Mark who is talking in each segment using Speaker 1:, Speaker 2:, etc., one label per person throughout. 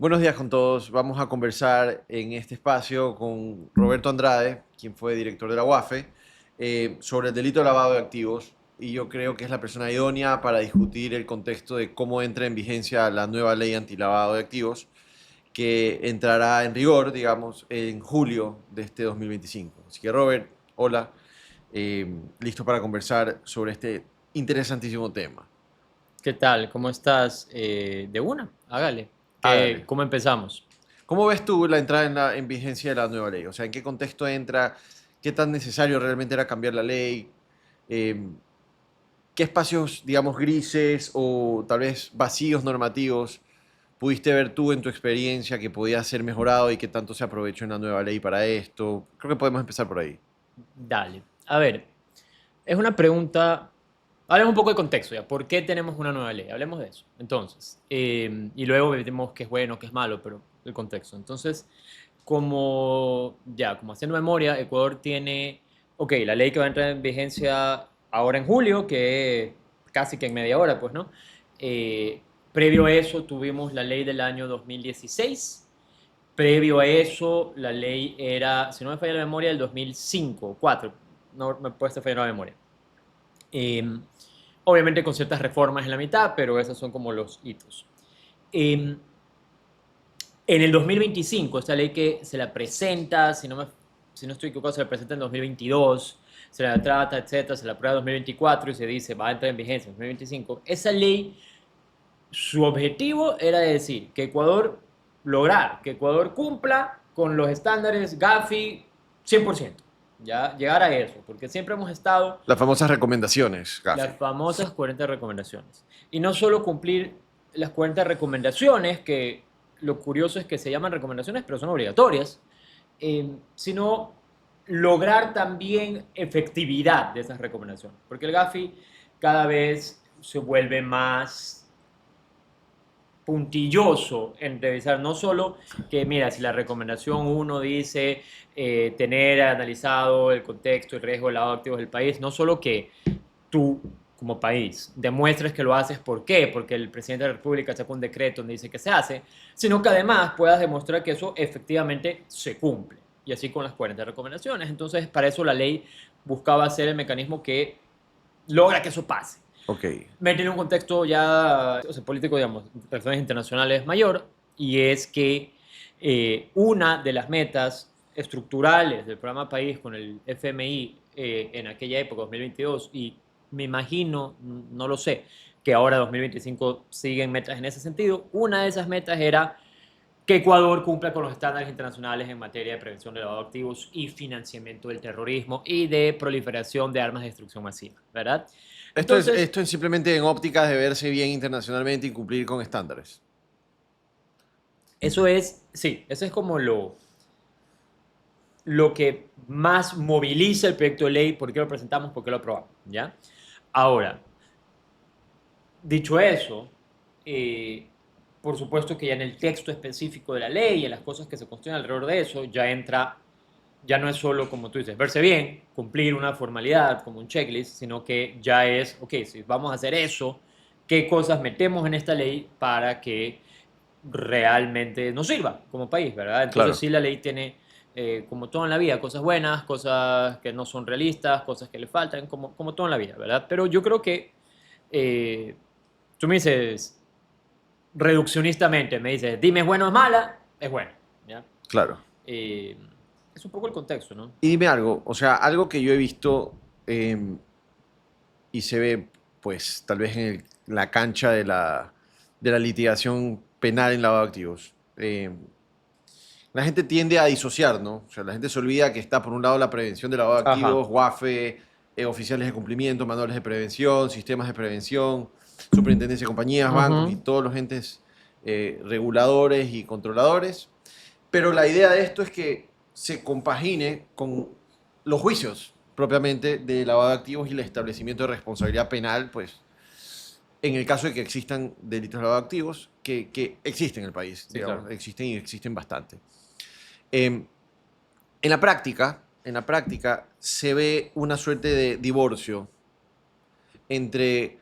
Speaker 1: Buenos días con todos. Vamos a conversar en este espacio con Roberto Andrade, quien fue director de la UAFE, sobre el delito de lavado de activos. Y yo creo que es la persona idónea para discutir el contexto de cómo entra en vigencia la nueva ley antilavado de activos, que entrará en rigor, digamos, en julio de este 2025. Así que Robert, hola, listo para conversar sobre este interesantísimo tema.
Speaker 2: ¿Qué tal? ¿Cómo estás? De una, hágale.
Speaker 1: Hágale.
Speaker 2: ¿Cómo empezamos?
Speaker 1: ¿Cómo ves tú la entrada en vigencia de la nueva ley? O sea, ¿en qué contexto entra? ¿Qué tan necesario realmente era cambiar la ley? Eh, ¿Qué espacios, digamos, grises o tal vez vacíos normativos pudiste ver tú en tu experiencia que podía ser mejorado y que tanto se aprovechó en la nueva ley para esto? Creo que podemos empezar por ahí.
Speaker 2: Dale. A ver, es una pregunta. Hablemos un poco de contexto ya. ¿Por qué tenemos una nueva ley? Hablemos de eso. Entonces, y luego veremos qué es bueno, qué es malo, pero el contexto. Entonces, como haciendo memoria, Ecuador tiene, ok, la ley que va a entrar en vigencia ahora en julio, que casi que en media hora, pues, ¿no? Eh, Previo a eso tuvimos la ley del año 2016. Previo a eso, la ley era, si no me falla la memoria, del 2005 o 4. No me puede estar fallando la memoria. Eh, Obviamente con ciertas reformas en la mitad, pero esos son como los hitos. Eh, en el 2025, esta ley que se la presenta, si no estoy equivocado, se la presenta en 2022, se la trata, etcétera, se la aprueba en 2024 y se dice va a entrar en vigencia en 2025. Esa ley, su objetivo era decir que Ecuador cumpla con los estándares Gafi 100%, ya llegar a eso, porque siempre hemos estado
Speaker 1: Las famosas recomendaciones, Gafi.
Speaker 2: las famosas 40 recomendaciones. Y no solo cumplir las 40 recomendaciones, que lo curioso es que se llaman recomendaciones, pero son obligatorias, sino lograr también efectividad de esas recomendaciones. Porque el Gafi cada vez se vuelve más puntilloso en revisar, no solo que, mira, si la recomendación uno dice tener analizado el contexto y riesgo del lavado de activos del país, no solo que tú como país demuestres que lo haces, ¿por qué? Porque el presidente de la República sacó un decreto donde dice que se hace, sino que además puedas demostrar que eso efectivamente se cumple. Y así con las 40 recomendaciones. Entonces, para eso la ley buscaba hacer el mecanismo que logra que eso pase.
Speaker 1: Ok.
Speaker 2: Meter en un contexto ya, o sea, político, digamos, relaciones internacionales mayor, y es que una de las metas estructurales del programa País con el FMI en aquella época, 2022, y me imagino, no lo sé, que ahora 2025 siguen metas en ese sentido. Una de esas metas era que Ecuador cumpla con los estándares internacionales en materia de prevención de lavado de activos y financiamiento del terrorismo y de proliferación de armas de destrucción masiva, ¿verdad? Entonces,
Speaker 1: Esto es simplemente en ópticas de verse bien internacionalmente y cumplir con estándares.
Speaker 2: eso es, sí, eso es como lo que más moviliza el proyecto de ley, por qué lo presentamos, por qué lo aprobamos, ¿ya? Ahora, dicho eso, eh, por supuesto que ya en el texto específico de la ley y en las cosas que se construyen alrededor de eso, ya entra, ya no es solo, como tú dices, verse bien, cumplir una formalidad como un checklist, sino que ya es, ok, si vamos a hacer eso, ¿qué cosas metemos en esta ley para que realmente nos sirva como país, ¿verdad? Entonces
Speaker 1: Claro.
Speaker 2: sí, la ley tiene, como todo en la vida, cosas buenas, cosas que no son realistas, cosas que le faltan, como todo en la vida, ¿verdad? Pero yo creo que eh, tú me dices, reduccionistamente, me dices, dime es bueno o es mala, es bueno, ¿ya?
Speaker 1: Claro.
Speaker 2: Eh, es un poco el contexto, ¿no?
Speaker 1: Y dime algo, o sea, algo que yo he visto y se ve, pues, tal vez en la cancha de la litigación penal en lavado de activos. La gente tiende a disociar, ¿no? O sea, la gente se olvida que está, por un lado, la prevención de lavado de
Speaker 2: Ajá.
Speaker 1: activos, WAFE, oficiales de cumplimiento, manuales de prevención, sistemas de prevención, superintendencia de compañías, bancos y
Speaker 2: Ujú.
Speaker 1: todos los entes reguladores y controladores. Pero la idea de esto es que se compagine con los juicios propiamente de lavado de activos y el establecimiento de responsabilidad penal, pues en el caso de que existan delitos de lavado de activos, que existen en el país,
Speaker 2: Sí, claro.
Speaker 1: digamos, existen y existen bastante. En en la práctica se ve una suerte de divorcio entre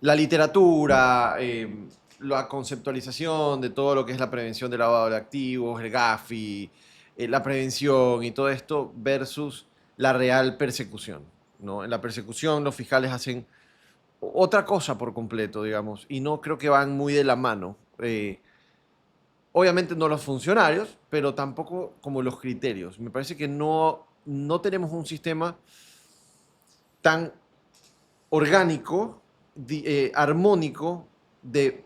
Speaker 1: la literatura, la conceptualización de todo lo que es la prevención del lavado de activos, el GAFI, la prevención y todo esto versus la real persecución, ¿no? En la persecución los fiscales hacen otra cosa por completo, digamos, y no creo que van muy de la mano. Obviamente no los funcionarios, pero tampoco como los criterios. Me parece que no tenemos un sistema tan orgánico, armónico de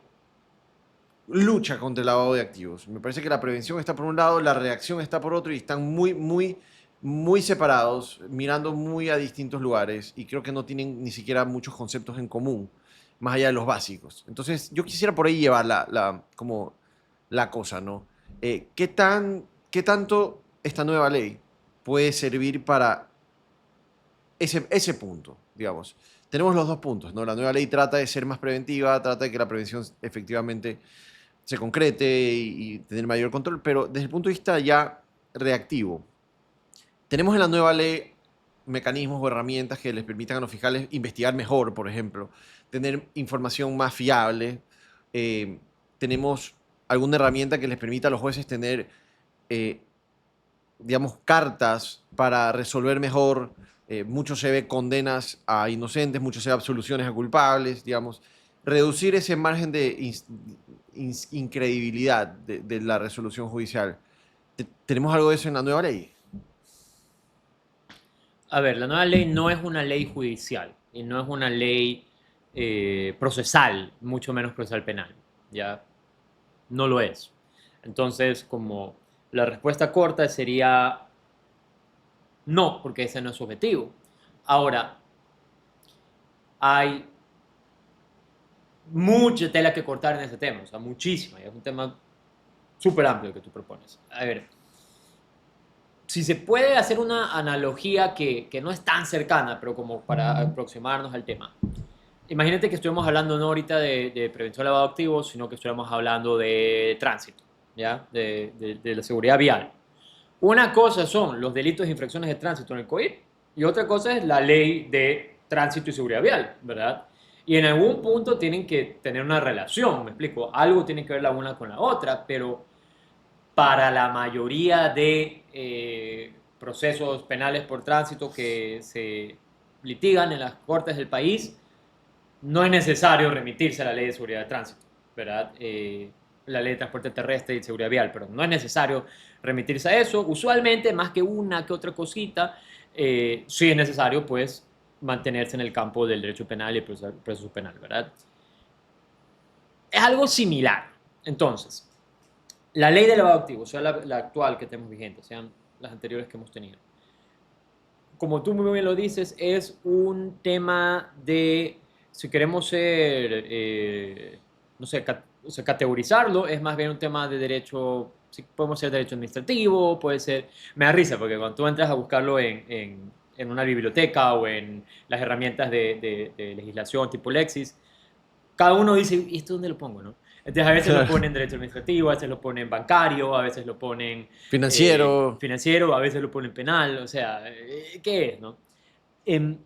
Speaker 1: lucha contra el lavado de activos. Me parece que la prevención está por un lado, la reacción está por otro y están muy separados, mirando muy a distintos lugares y creo que no tienen ni siquiera muchos conceptos en común, más allá de los básicos. Entonces, yo quisiera por ahí llevar como la cosa, ¿no? ¿Qué tanto esta nueva ley puede servir para ese punto, digamos? Tenemos los dos puntos, ¿no? La nueva ley trata de ser más preventiva, trata de que la prevención efectivamente se concrete y tener mayor control, pero desde el punto de vista ya reactivo, tenemos en la nueva ley mecanismos o herramientas que les permitan a los fiscales investigar mejor, por ejemplo, tener información más fiable. Tenemos alguna herramienta que les permita a los jueces tener, eh, digamos, cartas para resolver mejor. Mucho se ve condenas a inocentes, mucho se ve absoluciones a culpables, digamos. Reducir ese margen de incredibilidad de la resolución judicial. ¿Tenemos algo de eso en la nueva ley?
Speaker 2: A ver, la nueva ley no es una ley judicial y no es una ley procesal, mucho menos procesal penal. Ya no lo es. Entonces, como la respuesta corta sería no, porque ese no es su objetivo. Ahora, hay mucha tela que cortar en ese tema, o sea, muchísima, y es un tema súper amplio que tú propones. A ver, si se puede hacer una analogía que no es tan cercana, pero como para aproximarnos al tema. Imagínate que estuvimos hablando no ahorita de prevención de lavado de activos, sino que estuviéramos hablando de tránsito, ¿ya? De la seguridad vial. Una cosa son los delitos e infracciones de tránsito en el COIP y otra cosa es la ley de tránsito y seguridad vial, ¿verdad? Y en algún punto tienen que tener una relación, me explico, algo tiene que ver la una con la otra, pero para la mayoría de procesos penales por tránsito que se litigan en las cortes del país, no es necesario remitirse a la ley de seguridad de tránsito, ¿verdad? La ley de transporte terrestre y seguridad vial, pero no es necesario remitirse a eso. Usualmente, más que una que otra cosita, sí es necesario, pues, mantenerse en el campo del derecho penal y el proceso penal, ¿verdad? Es algo similar. Entonces, la ley de lavado de activos, sea la actual que tenemos vigente, sean las anteriores que hemos tenido, como tú muy bien lo dices, es un tema de, si queremos ser, no sé, o sea, categorizarlo, es más bien un tema de derecho, si podemos ser derecho administrativo, puede ser, me da risa porque cuando tú entras a buscarlo en una biblioteca o en las herramientas de legislación tipo Lexis, cada uno dice, ¿y esto dónde lo pongo, no? Entonces a veces lo ponen derecho administrativo, a veces lo ponen bancario, a veces lo ponen
Speaker 1: Financiero.
Speaker 2: financiero, a veces lo ponen penal, o sea, ¿qué es, no? Em,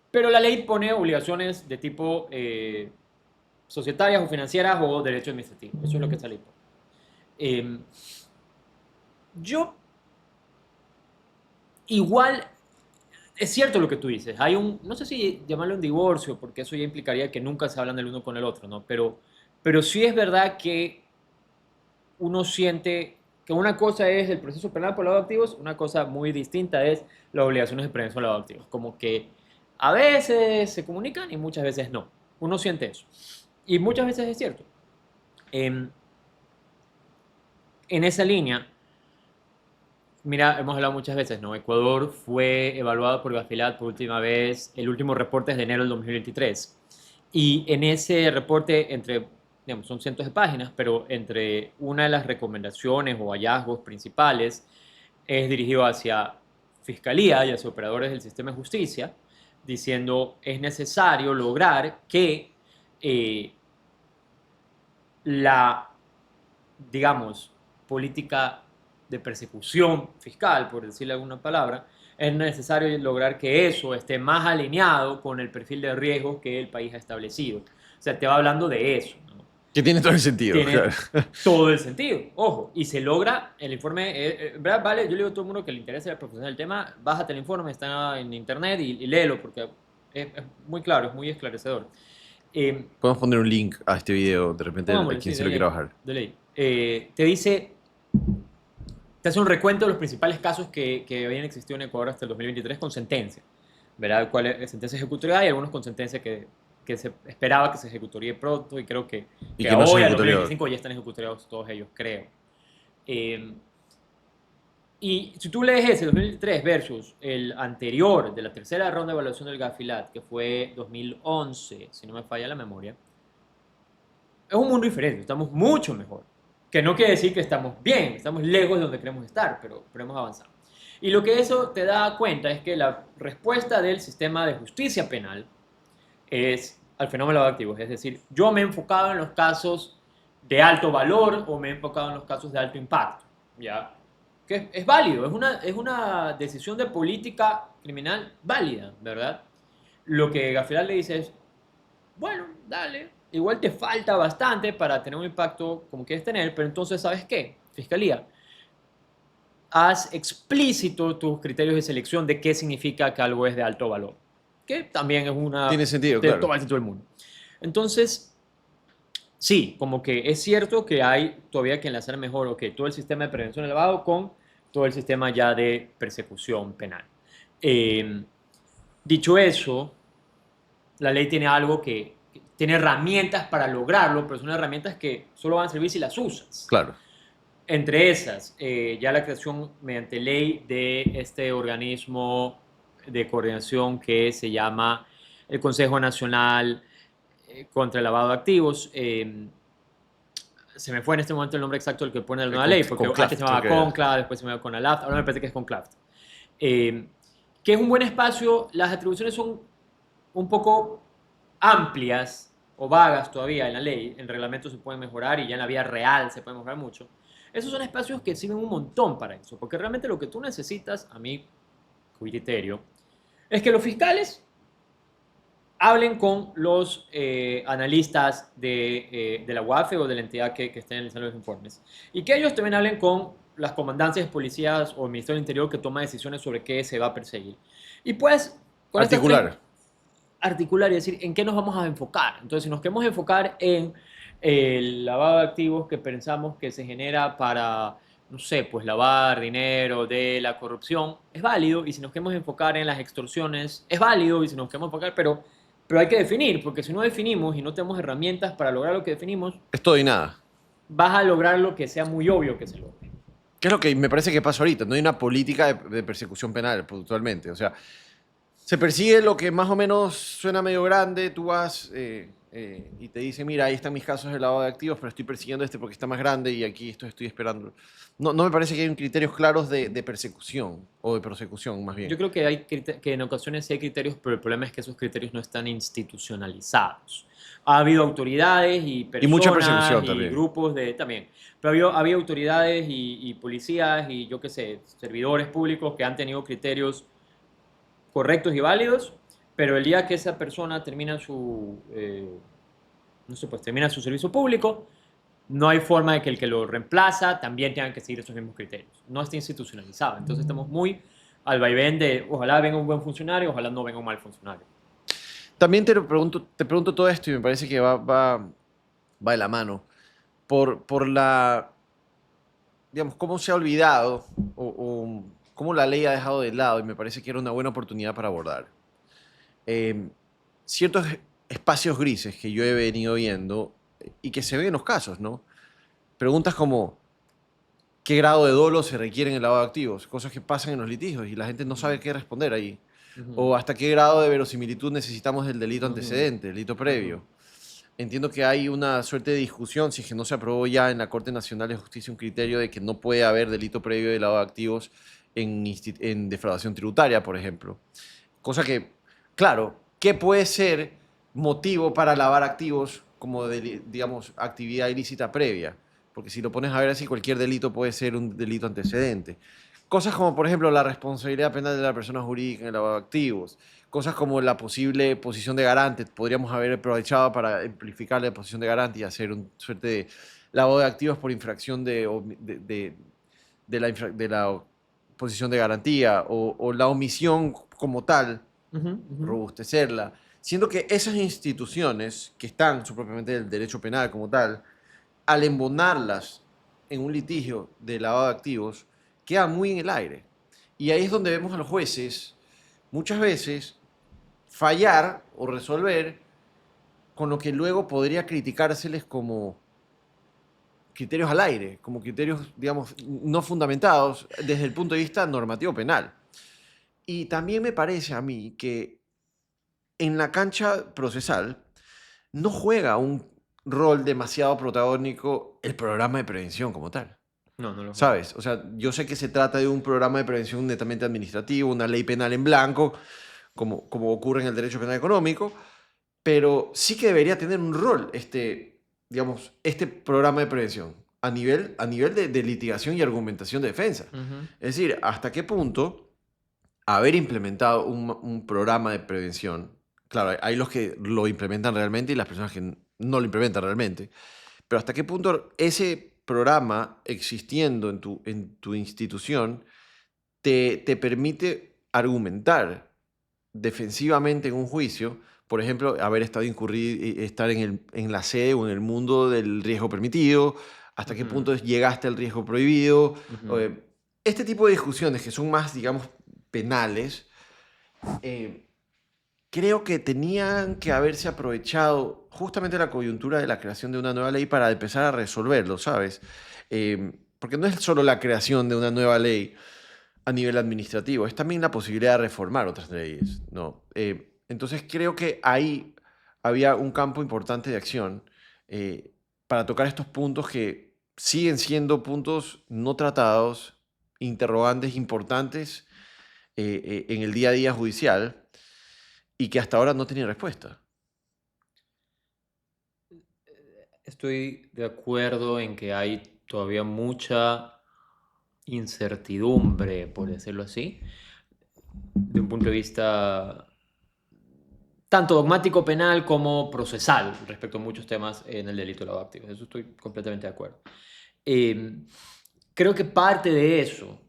Speaker 2: pero la ley pone obligaciones de tipo societarias o financieras o derecho administrativo. Eso es lo que esta ley pone. Yo, igual, es cierto lo que tú dices. Hay un, no sé si llamarlo un divorcio, porque eso ya implicaría que nunca se hablan el uno con el otro, ¿no? Pero sí es verdad que uno siente que una cosa es el proceso penal por lavado de activos, una cosa muy distinta es las obligaciones de prevención de lavado de activos. Como que a veces se comunican y muchas veces no. Uno siente eso. Y muchas veces es cierto. En, en esa línea, mira, hemos hablado muchas veces, ¿no? Ecuador fue evaluado por Gafilat por última vez, el último reporte es de enero del 2023. Y en ese reporte, entre, digamos, son cientos de páginas, pero entre una de las recomendaciones o hallazgos principales es dirigido hacia Fiscalía y hacia operadores del sistema de justicia, diciendo es necesario lograr que la, digamos, política de persecución fiscal, por decirle alguna palabra, es necesario lograr que eso esté más alineado con el perfil de riesgo que el país ha establecido. O sea, te va hablando de eso, ¿no?
Speaker 1: Que tiene todo el sentido.
Speaker 2: Tiene
Speaker 1: Claro.
Speaker 2: todo el sentido. Ojo, y se logra el informe. ¿Verdad? Vale, yo le digo a todo el mundo que le interese la profesión del tema, bájate el informe, está en internet y léelo porque es muy claro, es muy esclarecedor. Eh,
Speaker 1: Podemos poner un link a este video de repente a
Speaker 2: Pongámosle,
Speaker 1: quien
Speaker 2: sí,
Speaker 1: se
Speaker 2: de
Speaker 1: lo quiera
Speaker 2: ley.
Speaker 1: bajar.
Speaker 2: De ley. Te dice, te hace un recuento de los principales casos que habían existido en Ecuador hasta el 2023 con sentencia. ¿Verdad? ¿Cuál es sentencia ejecutoria? Y algunos con sentencia que se esperaba que se ejecutaría pronto y creo
Speaker 1: Y
Speaker 2: que
Speaker 1: que no se
Speaker 2: hoy, al
Speaker 1: ejecutaría.
Speaker 2: 2025, ya están ejecutoriados todos ellos, creo. Eh, y si tú lees ese 2023 versus el anterior de la tercera ronda de evaluación del Gafilat, que fue 2011, si no me falla la memoria, es un mundo diferente, estamos mucho mejor. Que no quiere decir que estamos bien, estamos lejos de donde queremos estar, pero hemos avanzado. Y lo que eso te da cuenta es que la respuesta del sistema de justicia penal es al fenómeno de activos. Es decir, yo me he enfocado en los casos de alto valor o me he enfocado en los casos de alto impacto. ¿Ya? Que es válido, es una decisión de política criminal válida, ¿verdad? Lo que Gafilar le dice es, bueno, dale, igual te falta bastante para tener un impacto como quieres tener, pero entonces, ¿sabes qué? Fiscalía, haz explícito tus criterios de selección de qué significa que algo es de alto valor, que también es
Speaker 1: Tiene sentido,
Speaker 2: de
Speaker 1: claro.
Speaker 2: todo el sentido del mundo. Entonces, sí, como que es cierto que hay todavía que enlazar mejor, ok, todo el sistema de prevención del lavado con todo el sistema ya de persecución penal. Eh, Dicho eso, la ley tiene algo que tiene herramientas para lograrlo, pero son herramientas que solo van a servir si las usas.
Speaker 1: Claro.
Speaker 2: Entre esas, ya la creación mediante ley de este organismo de coordinación que se llama el Consejo Nacional contra el Lavado de Activos. Se me fue en este momento el nombre exacto del que pone la nueva ley, porque
Speaker 1: Conclaf,
Speaker 2: antes se
Speaker 1: creo
Speaker 2: llamaba
Speaker 1: que era.
Speaker 2: CONCLA, después se llamaba CONALAF, ahora me parece que es CONCLAF. Que es un buen espacio, las atribuciones son un poco amplias o vagas todavía en la ley, en el reglamento se pueden mejorar y ya en la vida real se puede mejorar mucho. Esos son espacios que sirven un montón para eso, porque realmente lo que tú necesitas, a mi criterio, es que los fiscales hablen con los analistas de la UAFE o de la entidad que estén analizando los informes y que ellos también hablen con las comandancias de policías o el Ministerio del Interior que toma decisiones sobre qué se va a perseguir. Y pues, con estas tres
Speaker 1: Articular.
Speaker 2: articular y decir en qué nos vamos a enfocar. Entonces, si nos queremos enfocar en el lavado de activos que pensamos que se genera para, no sé, pues lavar dinero de la corrupción, es válido. Y si nos queremos enfocar en las extorsiones, es válido. Y si nos queremos enfocar, pero hay que definir, porque si no definimos y no tenemos herramientas para lograr lo que definimos,
Speaker 1: Es todo y nada.
Speaker 2: vas a lograr lo que sea muy obvio que se logre.
Speaker 1: ¿Qué es lo que me parece que pasa ahorita? No hay una política de persecución penal, puntualmente. O sea, se persigue lo que más o menos suena medio grande, tú vas y te dicen, mira, ahí están mis casos de lavado de activos, pero estoy persiguiendo este porque está más grande y aquí esto estoy esperando. No, no me parece que hay criterios claros de persecución, o de prosecución más bien.
Speaker 2: Yo creo que, que en ocasiones sí hay criterios, pero el problema es que esos criterios no están institucionalizados. Ha habido autoridades y
Speaker 1: Y mucha
Speaker 2: personas
Speaker 1: persecución
Speaker 2: y
Speaker 1: también.
Speaker 2: grupos de también, pero había autoridades y policías y yo qué sé, servidores públicos que han tenido criterios correctos y válidos, pero el día que esa persona termina no sé, pues termina su servicio público, no hay forma de que el que lo reemplaza también tenga que seguir esos mismos criterios. No está institucionalizado. Entonces estamos muy al vaivén de ojalá venga un buen funcionario, ojalá no venga un mal funcionario.
Speaker 1: También te pregunto todo esto y me parece que va de la mano. Por la, digamos, cómo se ha olvidado o cómo la ley ha dejado de lado y me parece que era una buena oportunidad para abordar. Eh, Ciertos espacios grises que yo he venido viendo y que se ven en los casos, ¿no? Preguntas como, ¿qué grado de dolo se requiere en el lavado de activos? Cosas que pasan en los litigios y la gente no sabe qué responder ahí.
Speaker 2: Ujú,
Speaker 1: O hasta qué grado de verosimilitud necesitamos del delito
Speaker 2: ujú,
Speaker 1: antecedente, el delito
Speaker 2: ujú,
Speaker 1: previo. Entiendo que hay una suerte de discusión, si es que no se aprobó ya en la Corte Nacional de Justicia un criterio de que no puede haber delito previo de lavado de activos en defraudación tributaria, por ejemplo. Cosa que, claro, ¿qué puede ser motivo para lavar activos como, digamos, actividad ilícita previa? Porque si lo pones a ver así, cualquier delito puede ser un delito antecedente. Cosas como, por ejemplo, la responsabilidad penal de la persona jurídica en el lavado de activos. Cosas como la posible posición de garante. Podríamos haber aprovechado para amplificar la posición de garante y hacer una suerte de lavado de activos por infracción de la posición de garantía o la omisión como tal,
Speaker 2: Ujú, ujú.
Speaker 1: robustecerla. Siendo que esas instituciones que están propiamente del derecho penal como tal, al embonarlas en un litigio de lavado de activos, queda muy en el aire. Y ahí es donde vemos a los jueces muchas veces fallar o resolver con lo que luego podría criticárseles como criterios al aire, como criterios, digamos, no fundamentados desde el punto de vista normativo penal. Y también me parece a mí que en la cancha procesal no juega un rol demasiado protagónico el programa de prevención como tal.
Speaker 2: No, no lo juego.
Speaker 1: ¿Sabes? O sea, yo sé que se trata de un programa de prevención netamente administrativo, una ley penal en blanco, como ocurre en el derecho penal económico, pero sí que debería tener un rol digamos, este programa de prevención a nivel de litigación y argumentación de defensa.
Speaker 2: Ujú.
Speaker 1: Es decir, hasta qué punto haber implementado un programa de prevención, claro, hay los que lo implementan realmente y las personas que no lo implementan realmente, pero hasta qué punto ese programa existiendo en tu institución te permite argumentar defensivamente en un juicio, por ejemplo, haber estado estar en la sede o en el mundo del riesgo permitido, hasta qué
Speaker 2: Ujú,
Speaker 1: punto llegaste al riesgo prohibido.
Speaker 2: ujú.
Speaker 1: Este tipo de discusiones que son más, digamos, penales, eh, creo que tenían que haberse aprovechado justamente la coyuntura de la creación de una nueva ley para empezar a resolverlo, ¿sabes? Porque no es solo la creación de una nueva ley a nivel administrativo, es también la posibilidad de reformar otras leyes, ¿no? Entonces creo que ahí había un campo importante de acción eh, para tocar estos puntos que siguen siendo puntos no tratados, interrogantes importantes en el día a día judicial y que hasta ahora no tienen respuesta.
Speaker 2: Estoy de acuerdo en que hay todavía mucha incertidumbre, por decirlo así, de un punto de vista tanto dogmático penal como procesal respecto a muchos temas en el delito de lavado de activos. Eso estoy completamente de acuerdo. Eh, Creo que parte de eso,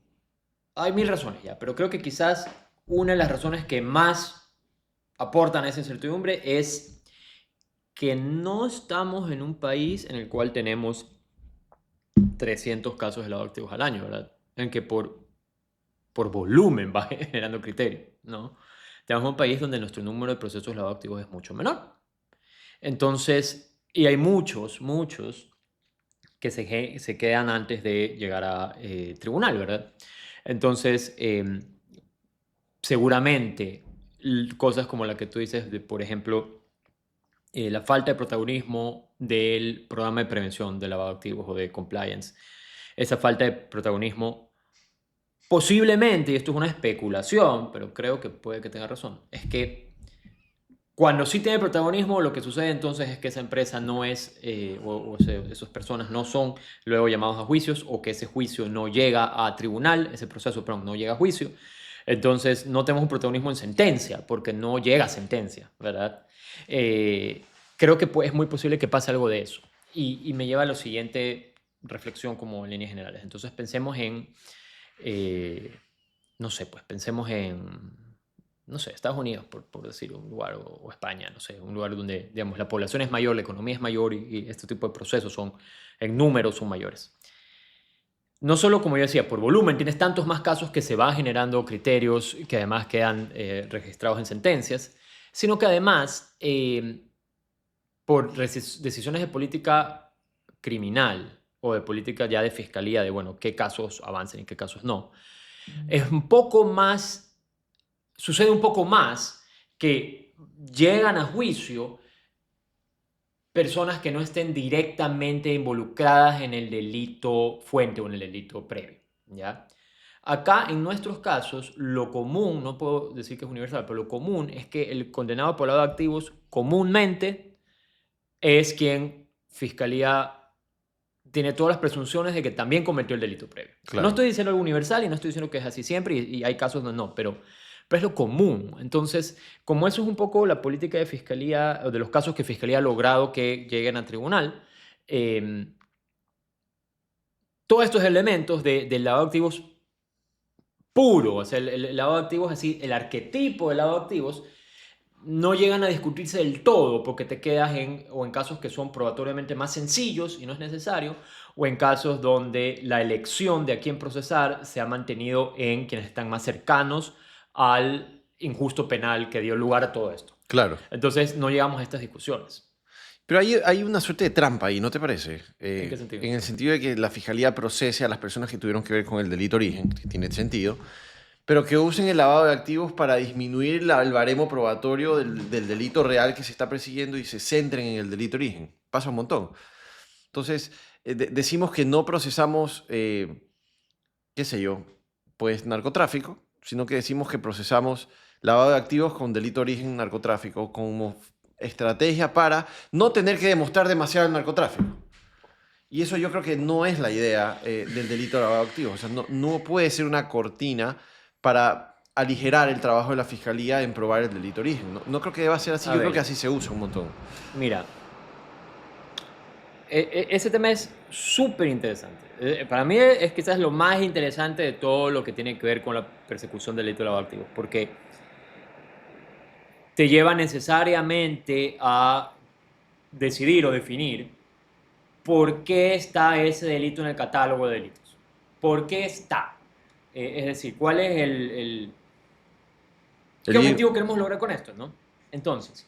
Speaker 2: hay mil razones ya, pero creo que quizás una de las razones que más aportan a esa incertidumbre es que no estamos en un país en el cual tenemos 300 casos de lavado de activos al año, ¿verdad? En que por volumen va generando criterio, ¿no? Tenemos un país donde nuestro número de procesos de lavado de activos es mucho menor. Entonces, y hay muchos que se quedan antes de llegar a tribunal, ¿verdad? Entonces, seguramente cosas como la que tú dices, de, por ejemplo, la falta de protagonismo del programa de prevención de lavado de activos o de compliance, esa falta de protagonismo posiblemente, y esto es una especulación, pero creo que puede que tenga razón, es que cuando sí tiene protagonismo, lo que sucede entonces es que esa empresa no es, esas personas no son luego llamados a juicios o que ese juicio no llega a tribunal, ese proceso, perdón, no llega a juicio. Entonces no tenemos un protagonismo en sentencia, porque no llega a sentencia, ¿verdad? Creo que es muy posible que pase algo de eso. Y me lleva a la siguiente reflexión como en líneas generales. Entonces pensemos en, eh, no sé, pues pensemos en, no sé, Estados Unidos, por decir un lugar, o España, no sé, un lugar donde, digamos, la población es mayor, la economía es mayor y este tipo de procesos son, en números, son mayores. No solo, como yo decía, por volumen, tienes tantos más casos que se van generando criterios que además quedan registrados en sentencias, sino que además, por decisiones de política criminal o de política ya de fiscalía, de, bueno, qué casos avancen y qué casos no, es un poco más, sucede un poco más que llegan a juicio personas que no estén directamente involucradas en el delito fuente o en el delito previo, ¿ya? Acá, en nuestros casos, lo común, no puedo decir que es universal, pero lo común es que el condenado por lavado de activos comúnmente es quien Fiscalía tiene todas las presunciones de que también cometió el delito previo.
Speaker 1: Claro.
Speaker 2: No estoy diciendo algo universal y no estoy diciendo que es así siempre y hay casos donde no, pero es lo común. Entonces, como eso es un poco la política de fiscalía, o de los casos que fiscalía ha logrado que lleguen a tribunal, eh, todos estos elementos del lavado de activos puro, o sea, el lavado de activos así, el arquetipo del lavado de activos, no llegan a discutirse del todo porque te quedas o en casos que son probatoriamente más sencillos y no es necesario, o en casos donde la elección de a quién procesar se ha mantenido en quienes están más cercanos al injusto penal que dio lugar a todo esto.
Speaker 1: Claro.
Speaker 2: Entonces no llegamos a estas discusiones.
Speaker 1: Pero hay una suerte de trampa ahí, ¿no te parece?
Speaker 2: ¿En qué sentido?
Speaker 1: En el sentido de que la fiscalía procese a las personas que tuvieron que ver con el delito origen, que tiene sentido, pero que usen el lavado de activos para disminuir el baremo probatorio del delito real que se está persiguiendo y se centren en el delito origen. Pasa un montón. Entonces, decimos que no procesamos, qué sé yo, pues narcotráfico, sino que decimos que procesamos lavado de activos con delito origen narcotráfico como estrategia para no tener que demostrar demasiado el narcotráfico. Y eso yo creo que no es la idea del delito de lavado de activos. O sea, no puede ser una cortina para aligerar el trabajo de la fiscalía en probar el delito origen. No creo que deba ser así,
Speaker 2: A
Speaker 1: yo creo
Speaker 2: ver.
Speaker 1: que así se usa un montón.
Speaker 2: Mira, ese tema es súper interesante. Para mí es quizás lo más interesante de todo lo que tiene que ver con la persecución del delito de lavado de activos, porque te lleva necesariamente a decidir o definir por qué está ese delito en el catálogo de delitos. ¿Por qué está? Es decir, ¿cuál es qué objetivo queremos lograr con esto, ¿no? Entonces,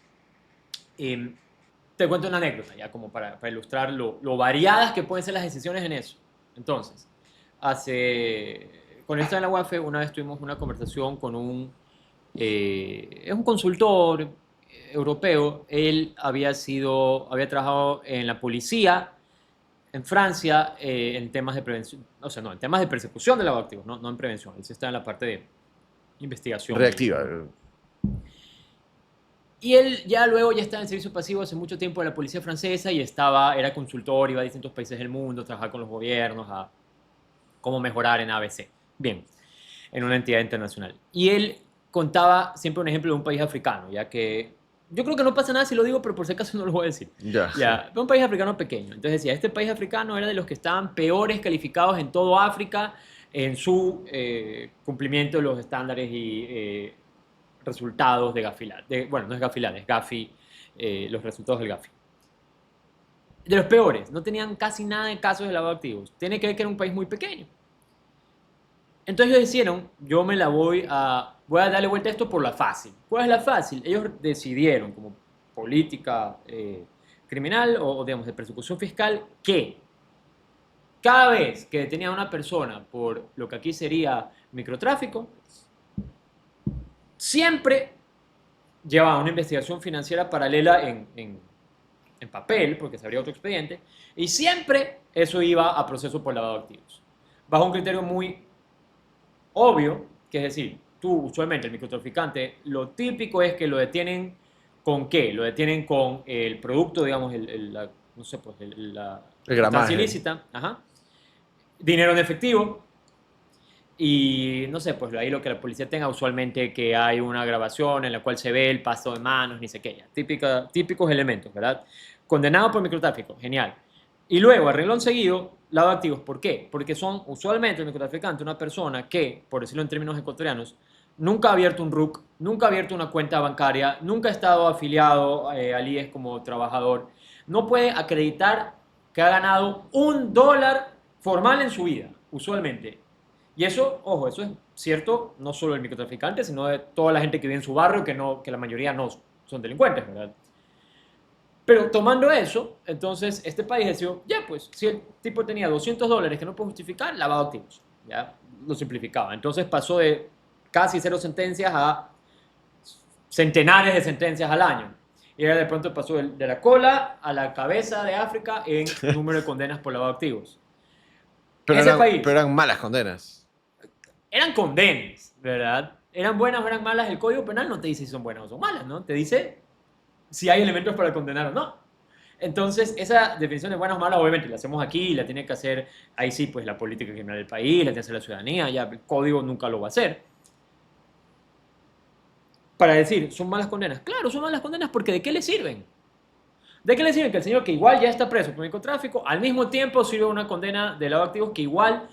Speaker 2: te cuento una anécdota, ya como para ilustrar lo variadas que pueden ser las decisiones en eso. Entonces, con esto en la UAFE, una vez tuvimos una conversación con es un consultor europeo. Él había trabajado en la policía en Francia en temas de prevención, o sea, no, en temas de persecución del lavado de activos, no en prevención. Él sí está en la parte de investigación.
Speaker 1: Reactiva.
Speaker 2: Y él ya luego ya estaba en servicio pasivo hace mucho tiempo de la policía francesa y era consultor, iba a distintos países del mundo, trabajaba con los gobiernos a cómo mejorar en ABC. Bien, en una entidad internacional. Y él contaba siempre un ejemplo de un país africano, ya que yo creo que no pasa nada si lo digo, pero por si acaso no lo voy a decir. Ya, un país africano pequeño. Entonces decía, este país africano era de los que estaban peores calificados en todo África en su cumplimiento de los estándares y resultados de Gafilar. Bueno, no es Gafilar, es Gafi, los resultados del Gafi. De los peores, no tenían casi nada de casos de lavado de activos. Tiene que ver que era un país muy pequeño. Entonces ellos decidieron, voy a darle vuelta a esto por la fácil. ¿Cuál es la fácil? Ellos decidieron, como política criminal o digamos de persecución fiscal, que cada vez que detenían a una persona por lo que aquí sería microtráfico, siempre llevaba una investigación financiera paralela en papel, porque se abría otro expediente, y siempre eso iba a proceso por lavado de activos. Bajo un criterio muy obvio, que es decir, tú usualmente el microtraficante, lo típico es que lo detienen ¿con qué? Lo detienen con el producto, digamos, no sé, pues la
Speaker 1: gramaje
Speaker 2: ilícita, ajá, dinero en efectivo, y no sé, pues ahí lo que la policía tenga usualmente que hay una grabación en la cual se ve el paso de manos, ni sé qué, ya. Típicos elementos, ¿verdad? Condenado por microtráfico, genial. Y luego, a renglón seguido, lavado de activos. ¿Por qué? Porque son usualmente el microtraficante una persona que, por decirlo en términos ecuatorianos, nunca ha abierto un RUC, nunca ha abierto una cuenta bancaria, nunca ha estado afiliado al IES como trabajador, no puede acreditar que ha ganado $1 formal en su vida, usualmente. Y eso, ojo, eso es cierto no solo del microtraficante, sino de toda la gente que vive en su barrio, que la mayoría no son delincuentes, ¿verdad? Pero tomando eso, entonces este país decidió, ya pues, si el tipo tenía $200 que no puede justificar, lavado de activos. Ya lo simplificaba. Entonces pasó de casi 0 sentencias a centenares de sentencias al año. Y de pronto pasó de la cola a la cabeza de África en número de condenas por lavado de activos.
Speaker 1: Pero eran malas condenas.
Speaker 2: Eran condenas, ¿verdad? Eran buenas o eran malas. El Código Penal no te dice si son buenas o son malas, ¿no? Te dice si hay elementos para condenar o no. Entonces, esa definición de buenas o malas, obviamente, la hacemos aquí y la tiene que hacer, ahí sí, pues la política criminal del país, la tiene que hacer la ciudadanía, ya el código nunca lo va a hacer. Para decir, ¿son malas condenas? Claro, son malas condenas porque ¿de qué le sirven? ¿De qué le sirve que el señor que igual ya está preso por narcotráfico, al mismo tiempo sirve una condena de lavado de activos que igual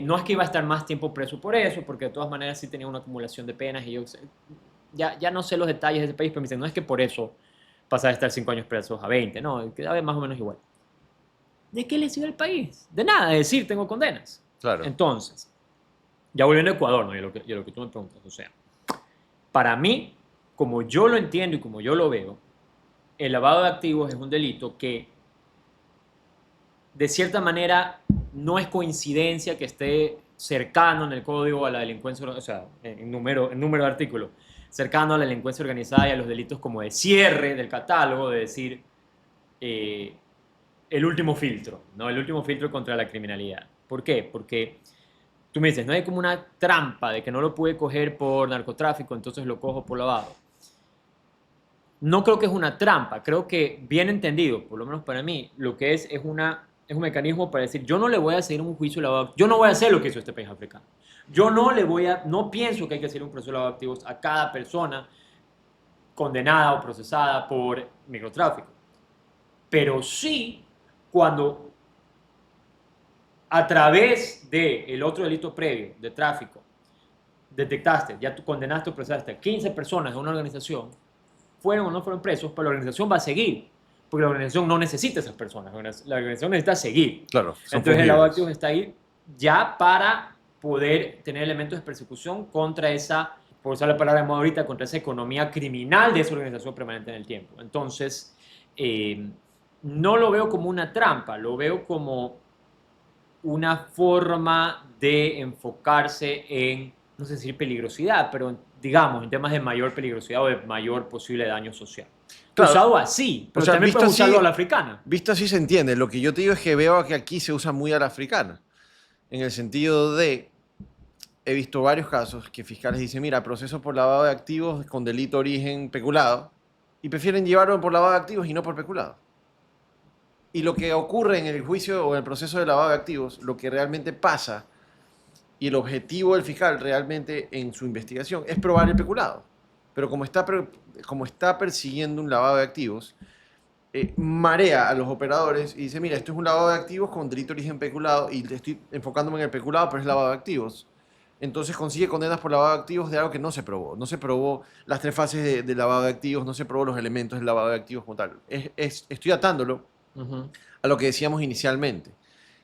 Speaker 2: no es que iba a estar más tiempo preso por eso, porque de todas maneras sí tenía una acumulación de penas y yo ya no sé los detalles de ese país, pero me dicen, no es que por eso pasa de estar 5 años presos a 20, no, quedaba más o menos igual. ¿De qué le sirve al país? De nada, de decir, tengo condenas.
Speaker 1: Claro.
Speaker 2: Entonces, ya volviendo a Ecuador, ¿no? Y lo que tú me preguntas, o sea, para mí, como yo lo entiendo y como yo lo veo, el lavado de activos es un delito que de cierta manera no es coincidencia que esté cercano en el código a la delincuencia, o sea, en número de artículos, cercano a la delincuencia organizada y a los delitos como de cierre del catálogo, de decir, eh, el último filtro, ¿no? El último filtro contra la criminalidad. ¿Por qué? Porque tú me dices, no hay como una trampa de que no lo pude coger por narcotráfico, entonces lo cojo por lavado. No creo que es una trampa, creo que bien entendido, por lo menos para mí, lo que es un mecanismo para decir, yo no le voy a hacer un juicio de lavado, yo no voy a hacer lo que hizo este país africano. Yo no pienso que hay que hacer un proceso de lavado de activos a cada persona condenada o procesada por microtráfico. Pero sí, cuando a través del otro delito previo de tráfico detectaste, ya tú condenaste o procesaste a 15 personas de una organización, fueron o no fueron presos, pero la organización va a seguir, porque la organización no necesita esas personas, la organización necesita seguir.
Speaker 1: Claro, son
Speaker 2: Entonces el lavado de
Speaker 1: fungibles.
Speaker 2: activos está ahí ya para poder tener elementos de persecución contra esa, por usar la palabra de moda ahorita, contra esa economía criminal de esa organización permanente en el tiempo. Entonces, no lo veo como una trampa, lo veo como una forma de enfocarse en, no sé si peligrosidad, pero digamos, en temas de mayor peligrosidad o de mayor posible daño social.
Speaker 1: Claro,
Speaker 2: Usado así,
Speaker 1: o
Speaker 2: pero
Speaker 1: sea,
Speaker 2: también puedes usarlo a la africana.
Speaker 1: visto así se entiende. Lo que yo te digo es que veo que aquí se usa muy a la africana, en el sentido de, he visto varios casos que fiscales dicen, mira, proceso por lavado de activos con delito de origen peculado, y prefieren llevarlo por lavado de activos y no por peculado. Y lo que ocurre en el juicio o en el proceso de lavado de activos, lo que realmente pasa y el objetivo del fiscal realmente en su investigación es probar el peculado. Pero como está persiguiendo un lavado de activos, marea a los operadores y dice, mira, esto es un lavado de activos con delito de origen peculado y estoy enfocándome en el peculado, pero es lavado de activos. Entonces consigue condenas por lavado de activos de algo que no se probó. No se probó las 3 fases de lavado de activos, no se probó los elementos del lavado de activos como tal. Estoy atándolo
Speaker 2: Uh -huh.
Speaker 1: a lo que decíamos inicialmente,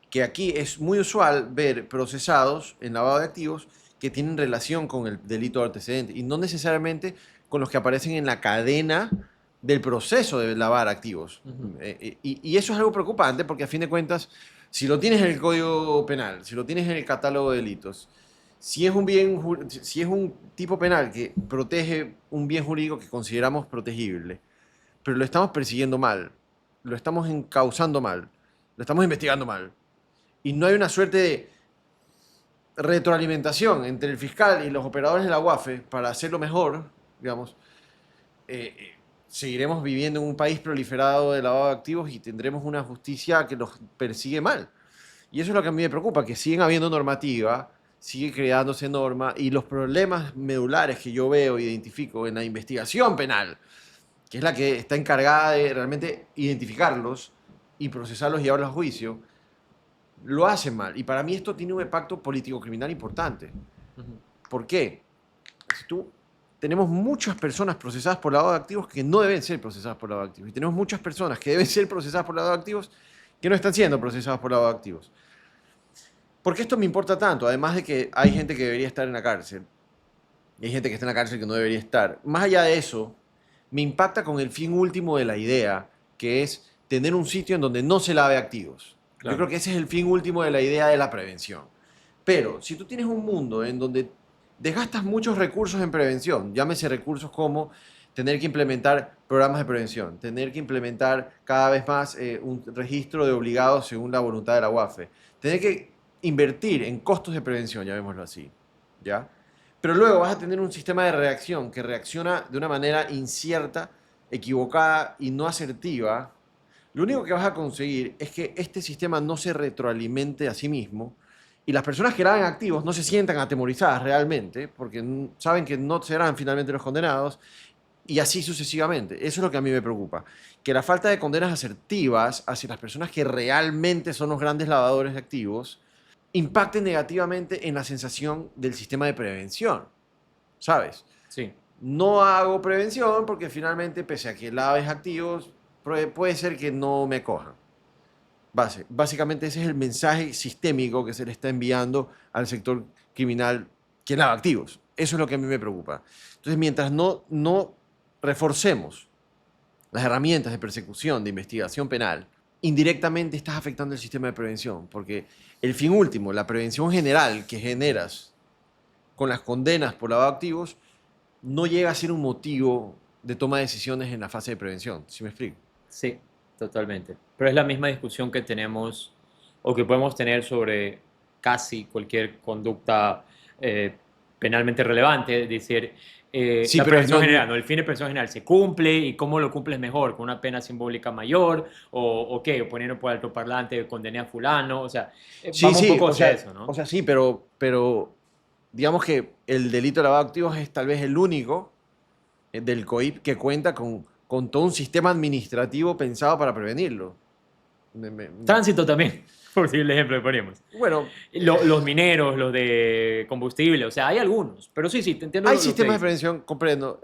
Speaker 1: que aquí es muy usual ver procesados en lavado de activos que tienen relación con el delito de antecedente y no necesariamente con los que aparecen en la cadena del proceso de lavar activos.
Speaker 2: Uh -huh.
Speaker 1: Y eso es algo preocupante porque a fin de cuentas, si lo tienes en el Código Penal, si lo tienes en el catálogo de delitos, si es un tipo penal que protege un bien jurídico que consideramos protegible, pero lo estamos persiguiendo mal, lo estamos encauzando mal, lo estamos investigando mal, y no hay una suerte de retroalimentación entre el fiscal y los operadores de la UAFE para hacerlo mejor, digamos, seguiremos viviendo en un país proliferado de lavado de activos y tendremos una justicia que los persigue mal. Y eso es lo que a mí me preocupa, que siguen habiendo normativa, sigue creándose norma y los problemas medulares que yo veo e identifico en la investigación penal, que es la que está encargada de realmente identificarlos y procesarlos y llevarlos a juicio, lo hacen mal. Y para mí esto tiene un impacto político-criminal importante.
Speaker 2: Uh -huh.
Speaker 1: ¿Por qué? Tenemos muchas personas procesadas por lavado de activos que no deben ser procesadas por lavado de activos. Y tenemos muchas personas que deben ser procesadas por lavado de activos que no están siendo procesadas por lavado de activos. ¿Por qué esto me importa tanto? Además de que hay gente que debería estar en la cárcel. Y hay gente que está en la cárcel que no debería estar. Más allá de eso, me impacta con el fin último de la idea, que es tener un sitio en donde no se lave activos. Claro. Yo creo que ese es el fin último de la idea de la prevención. Pero si tú tienes un mundo en donde desgastas muchos recursos en prevención, llámese recursos como tener que implementar programas de prevención, tener que implementar cada vez más un registro de obligados según la voluntad de la UAFE, tener que invertir en costos de prevención, llamémoslo así, ¿ya? Pero luego vas a tener un sistema de reacción que reacciona de una manera incierta, equivocada y no asertiva. Lo único que vas a conseguir es que este sistema no se retroalimente a sí mismo y las personas que lavan activos no se sientan atemorizadas realmente porque saben que no serán finalmente los condenados y así sucesivamente. Eso es lo que a mí me preocupa. Que la falta de condenas asertivas hacia las personas que realmente son los grandes lavadores de activos impacte negativamente en la sensación del sistema de prevención, ¿sabes?
Speaker 2: Sí.
Speaker 1: No hago prevención porque finalmente, pese a que laves activos, puede ser que no me cojan. Básicamente ese es el mensaje sistémico que se le está enviando al sector criminal que lava activos. Eso es lo que a mí me preocupa. Entonces, mientras no reforcemos las herramientas de persecución, de investigación penal, indirectamente estás afectando el sistema de prevención, porque el fin último, la prevención general que generas con las condenas por lavado de activos, no llega a ser un motivo de toma de decisiones en la fase de prevención. ¿Sí me explico?
Speaker 2: Sí, totalmente. Pero es la misma discusión que tenemos o que podemos tener sobre casi cualquier conducta eh, penalmente relevante, es decir,
Speaker 1: Sí,
Speaker 2: la
Speaker 1: pero
Speaker 2: prevención general, ¿no? El fin de prevención general se cumple y cómo lo cumples mejor, con una pena simbólica mayor o qué, o poniendo por altoparlante condené a fulano, o sea,
Speaker 1: sí,
Speaker 2: vamos un
Speaker 1: sí,
Speaker 2: poco hacia eso, ¿no?
Speaker 1: sí, pero digamos que el delito de lavado de activos es tal vez el único del COIP que cuenta con todo un sistema administrativo pensado para prevenirlo. Me- me-
Speaker 2: Tránsito también, por seguir el ejemplo que poníamos.
Speaker 1: bueno,
Speaker 2: Los mineros, los de combustible, o sea, hay algunos, pero sí, sí, te entiendo
Speaker 1: hay
Speaker 2: lo que
Speaker 1: sistemas de
Speaker 2: dices.
Speaker 1: prevención, comprendo,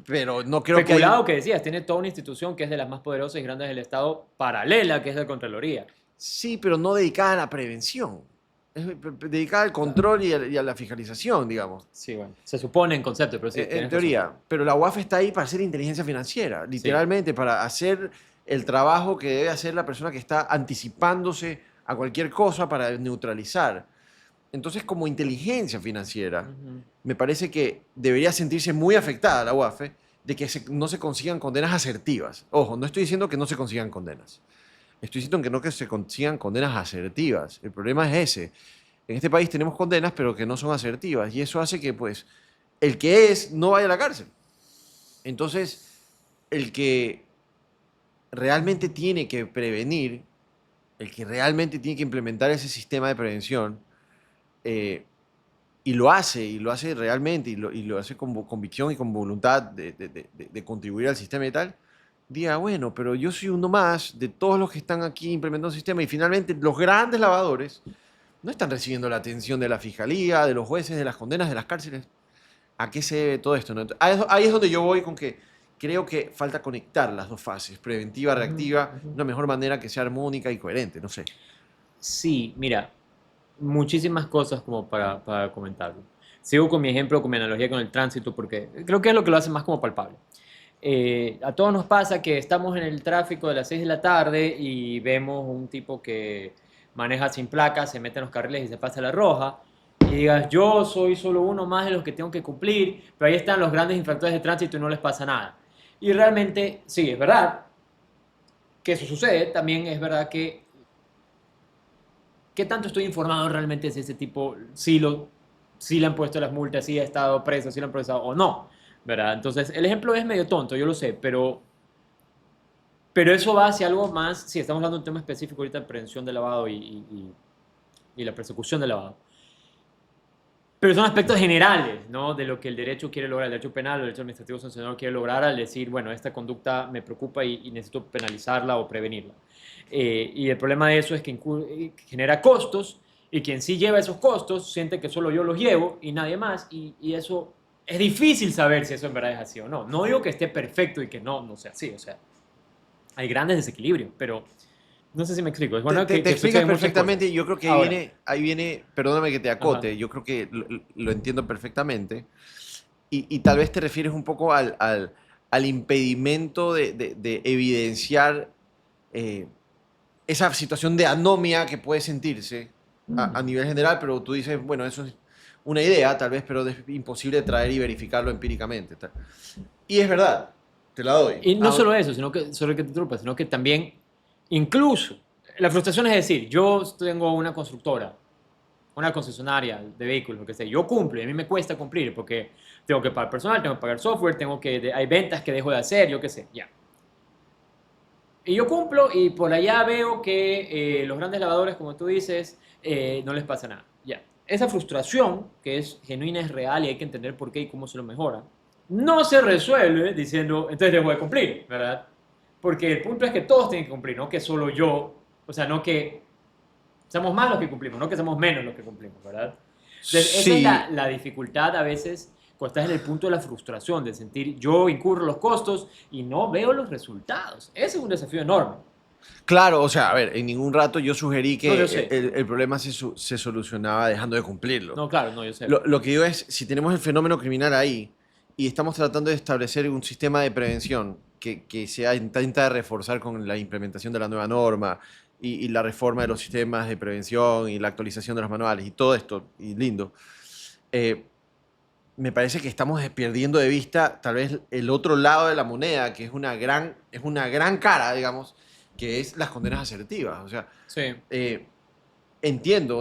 Speaker 1: pero no creo que hay...
Speaker 2: Peculado que decías, tiene toda una institución que es de las más poderosas y grandes del Estado, paralela, que es la Contraloría.
Speaker 1: Sí, pero no dedicada a la prevención. Es dedicada al control y a la fiscalización, digamos.
Speaker 2: Sí, bueno, se supone en concepto, pero sí,
Speaker 1: En
Speaker 2: tienes razón.
Speaker 1: teoría. Pero la UAF está ahí para hacer inteligencia financiera,
Speaker 2: Sí.
Speaker 1: literalmente, para hacer el trabajo que debe hacer la persona que está anticipándose a cualquier cosa para neutralizar. Entonces, como inteligencia financiera,
Speaker 2: Ujú.
Speaker 1: me parece que debería sentirse muy afectada la UAFE de que no se consigan condenas asertivas. Ojo, no estoy diciendo que no se consigan condenas. Estoy diciendo que no que se consigan condenas asertivas. El problema es ese. En este país tenemos condenas, pero que no son asertivas. Y eso hace que, pues, el que es no vaya a la cárcel. Entonces, el que realmente tiene que prevenir, el que realmente tiene que implementar ese sistema de prevención, eh, y lo hace realmente, y lo hace con convicción y con voluntad de contribuir al sistema y tal, diga, bueno, pero yo soy uno más de todos los que están aquí implementando el sistema y finalmente los grandes lavadores no están recibiendo la atención de la fiscalía, de los jueces, de las condenas, de las cárceles. ¿A qué se debe todo esto? ¿No? Ahí es donde yo voy con que creo que falta conectar las dos fases, preventiva,
Speaker 2: Ujú,
Speaker 1: reactiva, de
Speaker 2: ujú.
Speaker 1: una mejor manera que sea armónica y coherente, no sé.
Speaker 2: Sí, mira, muchísimas cosas como para comentarlo. Sigo con mi ejemplo, con mi analogía con el tránsito, porque creo que es lo que lo hace más como palpable. A todos nos pasa que estamos en el tráfico de las 6 de la tarde y vemos un tipo que maneja sin placa, se mete en los carriles y se pasa la roja. Y digas, yo soy solo uno más de los que tengo que cumplir, pero ahí están los grandes infractores de tránsito y no les pasa nada. Y realmente, sí, es verdad que eso sucede. También es verdad que, ¿qué tanto estoy informado realmente de ese tipo? Si le han puesto las multas, si ha estado preso, si lo han procesado o no, ¿verdad? Entonces, el ejemplo es medio tonto, yo lo sé, pero eso va hacia algo más, si estamos hablando de un tema específico ahorita de prevención del lavado y la persecución del lavado. Pero son aspectos generales, ¿no? De lo que el derecho quiere lograr, el derecho penal, el derecho administrativo sancionador quiere lograr al decir, bueno, esta conducta me preocupa y necesito penalizarla o prevenirla. Y el problema de eso es que genera costos y quien sí lleva esos costos siente que solo yo los llevo y nadie más y eso es difícil saber si eso en verdad es así o no. No digo que esté perfecto y que no sea así, o sea, hay grandes desequilibrios, pero no sé si me explico. Es bueno
Speaker 1: Te
Speaker 2: que
Speaker 1: explicas
Speaker 2: suceden muchas
Speaker 1: perfectamente
Speaker 2: cosas.
Speaker 1: y yo creo que
Speaker 2: Ahora,
Speaker 1: ahí viene, perdóname que te
Speaker 2: ajá.
Speaker 1: acote, yo creo que lo entiendo perfectamente y tal vez te refieres un poco al impedimento de evidenciar eh, esa situación de anomia que puede sentirse a nivel general, pero tú dices, bueno, eso es una idea tal vez, pero es imposible traer y verificarlo empíricamente. Tal. Y es verdad, te la doy.
Speaker 2: Y no solo eso, sino que, solo que te interrumpa, sino que también, incluso, la frustración es decir, yo tengo una constructora, una concesionaria de vehículos, lo que sea, yo cumplo y a mí me cuesta cumplir porque tengo que pagar personal, tengo que pagar software, hay ventas que dejo de hacer, yo qué sé, ya. Y yo cumplo y por allá veo que los grandes lavadores, como tú dices, no les pasa nada. Ya. Esa frustración, que es genuina, es real y hay que entender por qué y cómo se lo mejora, no se resuelve diciendo, entonces dejo de cumplir, ¿verdad? Porque el punto es que todos tienen que cumplir, no que solo yo, o sea, no que seamos más los que cumplimos, no que seamos menos los que cumplimos, ¿verdad? Entonces, esa es
Speaker 1: Sí,
Speaker 2: la dificultad a veces cuando estás en el punto de la frustración, de sentir yo incurro los costos y no veo los resultados. Ese es un desafío enorme.
Speaker 1: claro, o sea, a ver, en ningún rato yo sugerí
Speaker 2: No, yo
Speaker 1: que
Speaker 2: sé.
Speaker 1: el problema se solucionaba dejando de cumplirlo.
Speaker 2: No, claro, no, yo sé.
Speaker 1: Lo que digo es, si tenemos el fenómeno criminal ahí y estamos tratando de establecer un sistema de prevención que se intenta reforzar con la implementación de la nueva norma y la reforma de los sistemas de prevención y la actualización de los manuales y todo esto, y lindo, eh, me parece que estamos perdiendo de vista tal vez el otro lado de la moneda, que es una gran cara, digamos, que es las condenas asertivas. O sea,
Speaker 2: Sí.
Speaker 1: eh, entiendo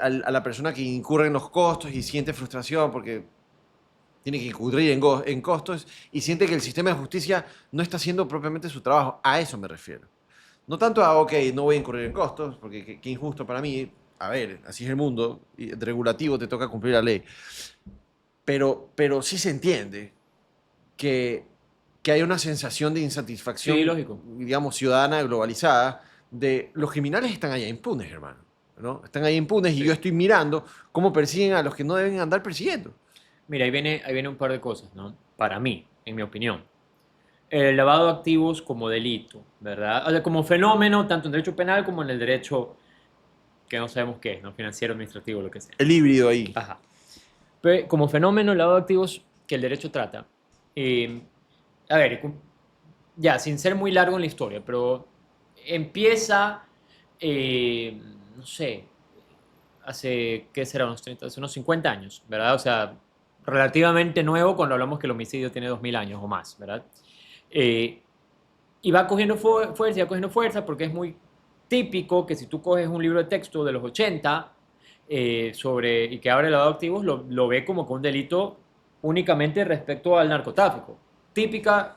Speaker 1: a la persona que incurre en los costos y siente frustración porque tiene que incurrir en costos y siente que el sistema de justicia no está haciendo propiamente su trabajo. A eso me refiero. No tanto a, ok, no voy a incurrir en costos, porque qué injusto para mí. A ver, así es el mundo, y regulativo te toca cumplir la ley. Pero sí se entiende que, que hay una sensación de
Speaker 2: Sí,
Speaker 1: insatisfacción,
Speaker 2: lógico.
Speaker 1: digamos, ciudadana globalizada, de los criminales están allá impunes, hermano. ¿No? Están ahí impunes y yo
Speaker 2: Sí.
Speaker 1: estoy mirando cómo persiguen a los que no deben andar persiguiendo.
Speaker 2: Mira, ahí viene un par de cosas, ¿no? Para mí, en mi opinión. El lavado de activos como delito, ¿verdad? O sea, como fenómeno, tanto en derecho penal como en el derecho que no sabemos qué es, ¿no? Financiero, administrativo, lo que sea.
Speaker 1: El híbrido ahí.
Speaker 2: Ajá. Como fenómeno, el lavado de activos que el derecho trata. eh, a ver, ya, sin ser muy largo en la historia, pero empieza, eh, no sé, hace, ¿qué será? Unos 30, hace unos 50 años, ¿verdad? O sea, relativamente nuevo cuando hablamos que el homicidio tiene 2000 años o más, ¿verdad? Eh, y va cogiendo fuerza y va cogiendo fuerza porque es muy típico que si tú coges un libro de texto de los 80 y que abre el lavado de activos, lo ve como que un delito únicamente respecto al narcotráfico. Típica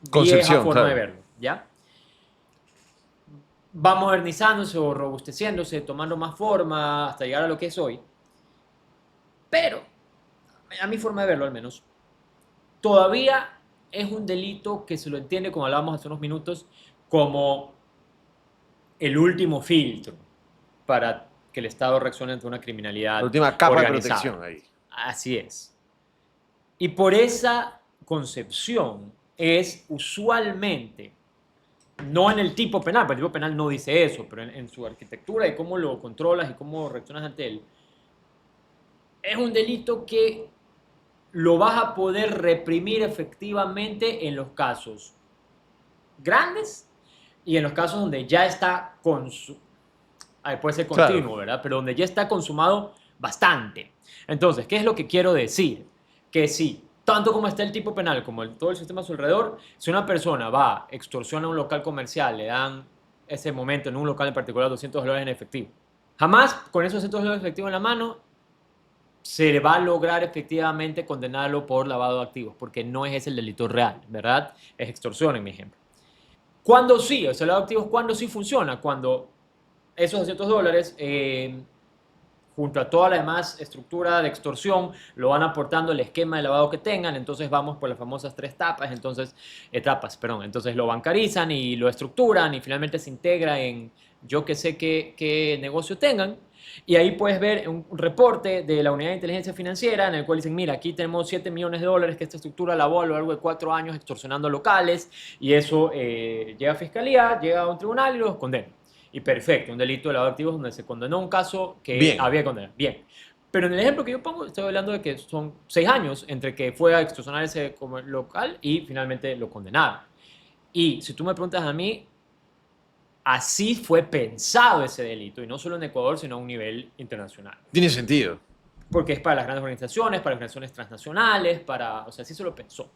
Speaker 2: vieja
Speaker 1: Concepción,
Speaker 2: forma de
Speaker 1: claro.
Speaker 2: verlo, ¿ya? Va modernizándose o robusteciéndose, tomando más forma hasta llegar a lo que es hoy. Pero, a mi forma de verlo al menos, todavía es un delito que se lo entiende, como hablábamos hace unos minutos, como el último filtro para que el Estado reaccione ante una
Speaker 1: La
Speaker 2: criminalidad
Speaker 1: última capa de
Speaker 2: organizada.
Speaker 1: protección ahí.
Speaker 2: Así es. Y por esa concepción es usualmente, no en el tipo penal, porque el tipo penal no dice eso, pero en su arquitectura y cómo lo controlas y cómo reaccionas ante él, es un delito que lo vas a poder reprimir efectivamente en los casos grandes y en los casos donde ya está puede ser
Speaker 1: Claro.
Speaker 2: continuo, ¿verdad? Pero donde ya está consumado bastante. Entonces, ¿qué es lo que quiero decir? Que sí, tanto como está el tipo penal como todo el sistema a su alrededor, si una persona va, extorsiona a un local comercial, le dan ese momento en un local en particular $200 en efectivo, jamás con esos $200 en efectivo en la mano se va a lograr efectivamente condenarlo por lavado de activos, porque no es ese el delito real, ¿verdad? Es extorsión en mi ejemplo. ¿Cuándo sí? O sea, el lavado de activos, ¿cuándo sí funciona? Cuando esos $200, junto a toda la demás estructura de extorsión, lo van aportando el esquema de lavado que tengan, entonces vamos por las famosas etapas, perdón, entonces lo bancarizan y lo estructuran y finalmente se integra en yo que sé qué negocio tengan. Y ahí puedes ver un reporte de la unidad de inteligencia financiera en el cual dicen, mira, aquí tenemos $7 millones que esta estructura lavó a lo largo de 4 años extorsionando locales y eso llega a fiscalía, llega a un tribunal y los condena. Y perfecto, un delito de lavado de activos donde se condenó un caso que
Speaker 1: Bien.
Speaker 2: había que condenar. Bien. Pero en el ejemplo que yo pongo, estoy hablando de que son 6 años entre que fue a extorsionar ese local y finalmente lo condenaron. Y si tú me preguntas a mí, así fue pensado ese delito, y no solo en Ecuador, sino a un nivel internacional.
Speaker 1: Tiene sentido.
Speaker 2: Porque es para las grandes organizaciones, para las organizaciones transnacionales, o sea, así se lo pensó.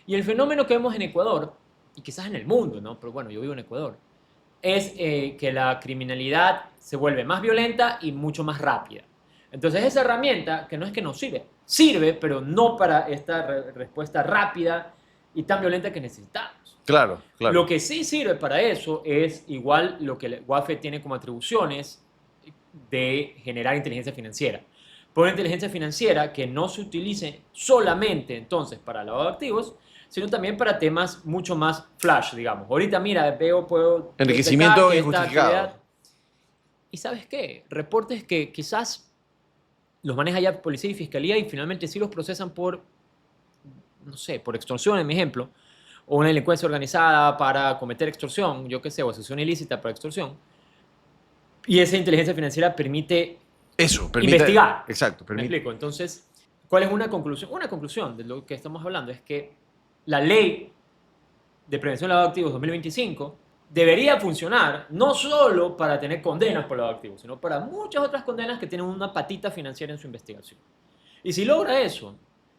Speaker 2: Y el fenómeno que vemos en Ecuador, y quizás en el mundo, ¿no? Pero bueno, yo vivo en Ecuador, es que la criminalidad se vuelve más violenta y mucho más rápida. Entonces esa herramienta, que no es que no sirve, sirve, pero no para esta respuesta rápida y tan violenta que necesitamos.
Speaker 1: Claro,
Speaker 2: Lo
Speaker 1: claro.
Speaker 2: que sí sirve para eso es igual lo que el WAFE tiene como atribuciones de generar inteligencia financiera. Por una inteligencia financiera que no se utilice solamente entonces para lavado de activos, sino también para temas mucho más flash, digamos. Ahorita, mira, veo, puedo detectar
Speaker 1: Enriquecimiento
Speaker 2: que esta
Speaker 1: injustificado.
Speaker 2: actividad... ¿Y sabes qué? Reportes que quizás los maneja ya policía y fiscalía y finalmente sí los procesan por, no sé, por extorsión, en mi ejemplo, o una delincuencia organizada para cometer extorsión, yo qué sé, o asociación ilícita para extorsión. Y esa inteligencia financiera permite
Speaker 1: Eso, permite,
Speaker 2: investigar.
Speaker 1: exacto,
Speaker 2: ¿Me
Speaker 1: permite.
Speaker 2: explico? Entonces, ¿cuál es una conclusión? Una conclusión de lo que estamos hablando es que la ley de prevención de lavado de activos 2025 debería funcionar no solo para tener condenas por lavado de activos, sino para muchas otras condenas que tienen una patita financiera en su investigación. Y si logra eso,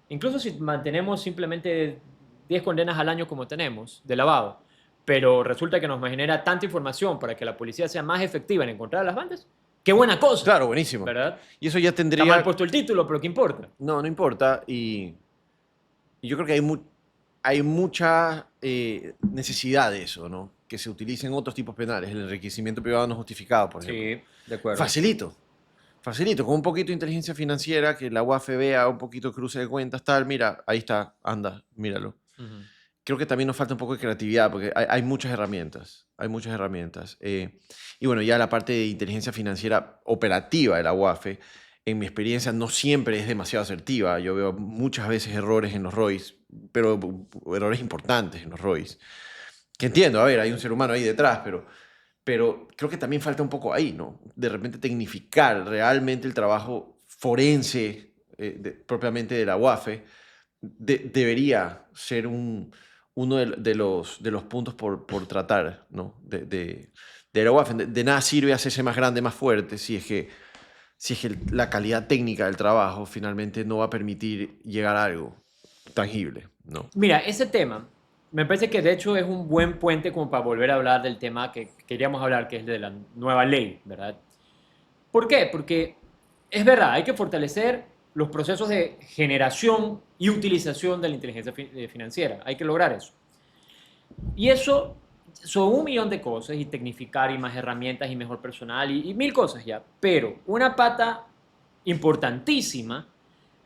Speaker 2: incluso si mantenemos simplemente 10 condenas al año como tenemos de lavado, pero resulta que nos genera tanta información para que la policía sea más efectiva en encontrar a las bandas, qué buena cosa,
Speaker 1: Claro, buenísimo.
Speaker 2: ¿verdad?
Speaker 1: Y eso ya
Speaker 2: Está mal
Speaker 1: tendría,
Speaker 2: puesto el título, pero ¿qué importa?
Speaker 1: no, no importa. Y yo creo que hay mucha necesidad de eso, ¿no? Que se utilicen otros tipos penales, el enriquecimiento privado no justificado, por ejemplo.
Speaker 2: Sí, de acuerdo.
Speaker 1: Facilito, facilito, con un poquito de inteligencia financiera, que la UAF vea un poquito de cruce de cuentas, tal, mira, ahí está, anda, míralo.
Speaker 2: Ujú.
Speaker 1: Creo que también nos falta un poco de creatividad, porque hay muchas herramientas, hay muchas herramientas. Y bueno, ya la parte de inteligencia financiera operativa de la UAFE, en mi experiencia, no siempre es demasiado asertiva. Yo veo muchas veces errores en los ROIs, pero errores importantes en los ROIs. Que entiendo, a ver, hay un ser humano ahí detrás, pero creo que también falta un poco ahí, ¿no? De repente tecnificar realmente el trabajo forense propiamente de la UAFE debería ser uno de los puntos por tratar, ¿no? De la UAFE. De nada sirve hacerse más grande, más fuerte, si es que la calidad técnica del trabajo finalmente no va a permitir llegar a algo tangible, ¿no?
Speaker 2: Mira, ese tema me parece que de hecho es un buen puente como para volver a hablar del tema que queríamos hablar, que es de la nueva ley, ¿verdad? ¿Por qué? Porque es verdad, hay que fortalecer los procesos de generación y utilización de la inteligencia financiera. Hay que lograr eso. Y eso son un millón de cosas y tecnificar y más herramientas y mejor personal y mil cosas ya. Pero una pata importantísima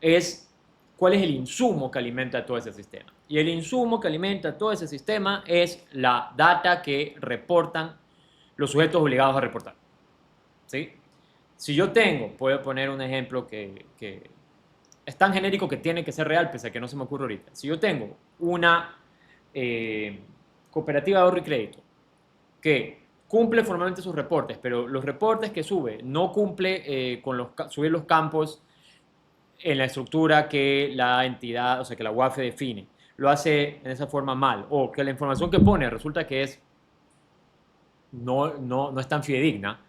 Speaker 2: es cuál es el insumo que alimenta todo ese sistema. Y el insumo que alimenta todo ese sistema es la data que reportan los sujetos obligados a reportar. ¿Sí? Si yo tengo, puedo poner un ejemplo que es tan genérico que tiene que ser real, pese a que no se me ocurre ahorita. Si yo tengo una eh, cooperativa de ahorro y crédito que cumple formalmente sus reportes, pero los reportes que sube no cumple con subir los campos en la estructura que la entidad, o sea, que la UAFE define, lo hace en esa forma mal, o que la información que pone resulta que es no es tan fidedigna,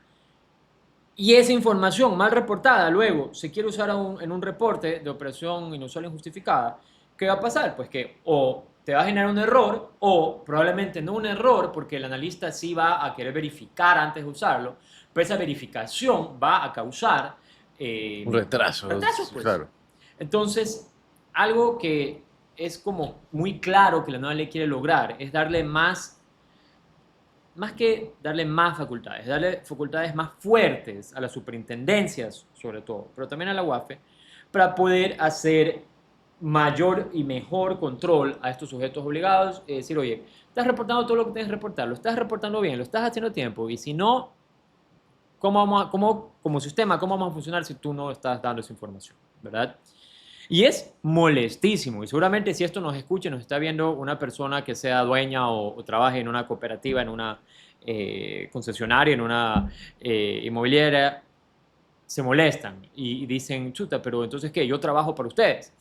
Speaker 2: y esa información mal reportada luego se quiere usar en un reporte de operación inusual e injustificada, ¿qué va a pasar? Pues que o te va a generar un error o probablemente no un error porque el analista sí va a querer verificar antes de usarlo, pero esa verificación va a causar
Speaker 1: Un retraso,
Speaker 2: retrasos, pues.
Speaker 1: claro.
Speaker 2: Entonces, algo que es como muy claro que la nueva ley quiere lograr es darle más que darle más facultades, darle facultades más fuertes a las superintendencias, sobre todo, pero también a la UAFE, para poder hacer mayor y mejor control a estos sujetos obligados. Es decir, oye, estás reportando todo lo que tienes que reportar, lo estás reportando bien, lo estás haciendo a tiempo, y si no, como sistema, cómo vamos a funcionar si tú no estás dando esa información, ¿verdad? Y es molestísimo. Y seguramente si esto nos escucha, nos está viendo una persona que sea dueña o trabaje en una cooperativa, en una concesionaria, en una inmobiliaria, se molestan y dicen, chuta, pero entonces ¿qué? Yo trabajo para ustedes.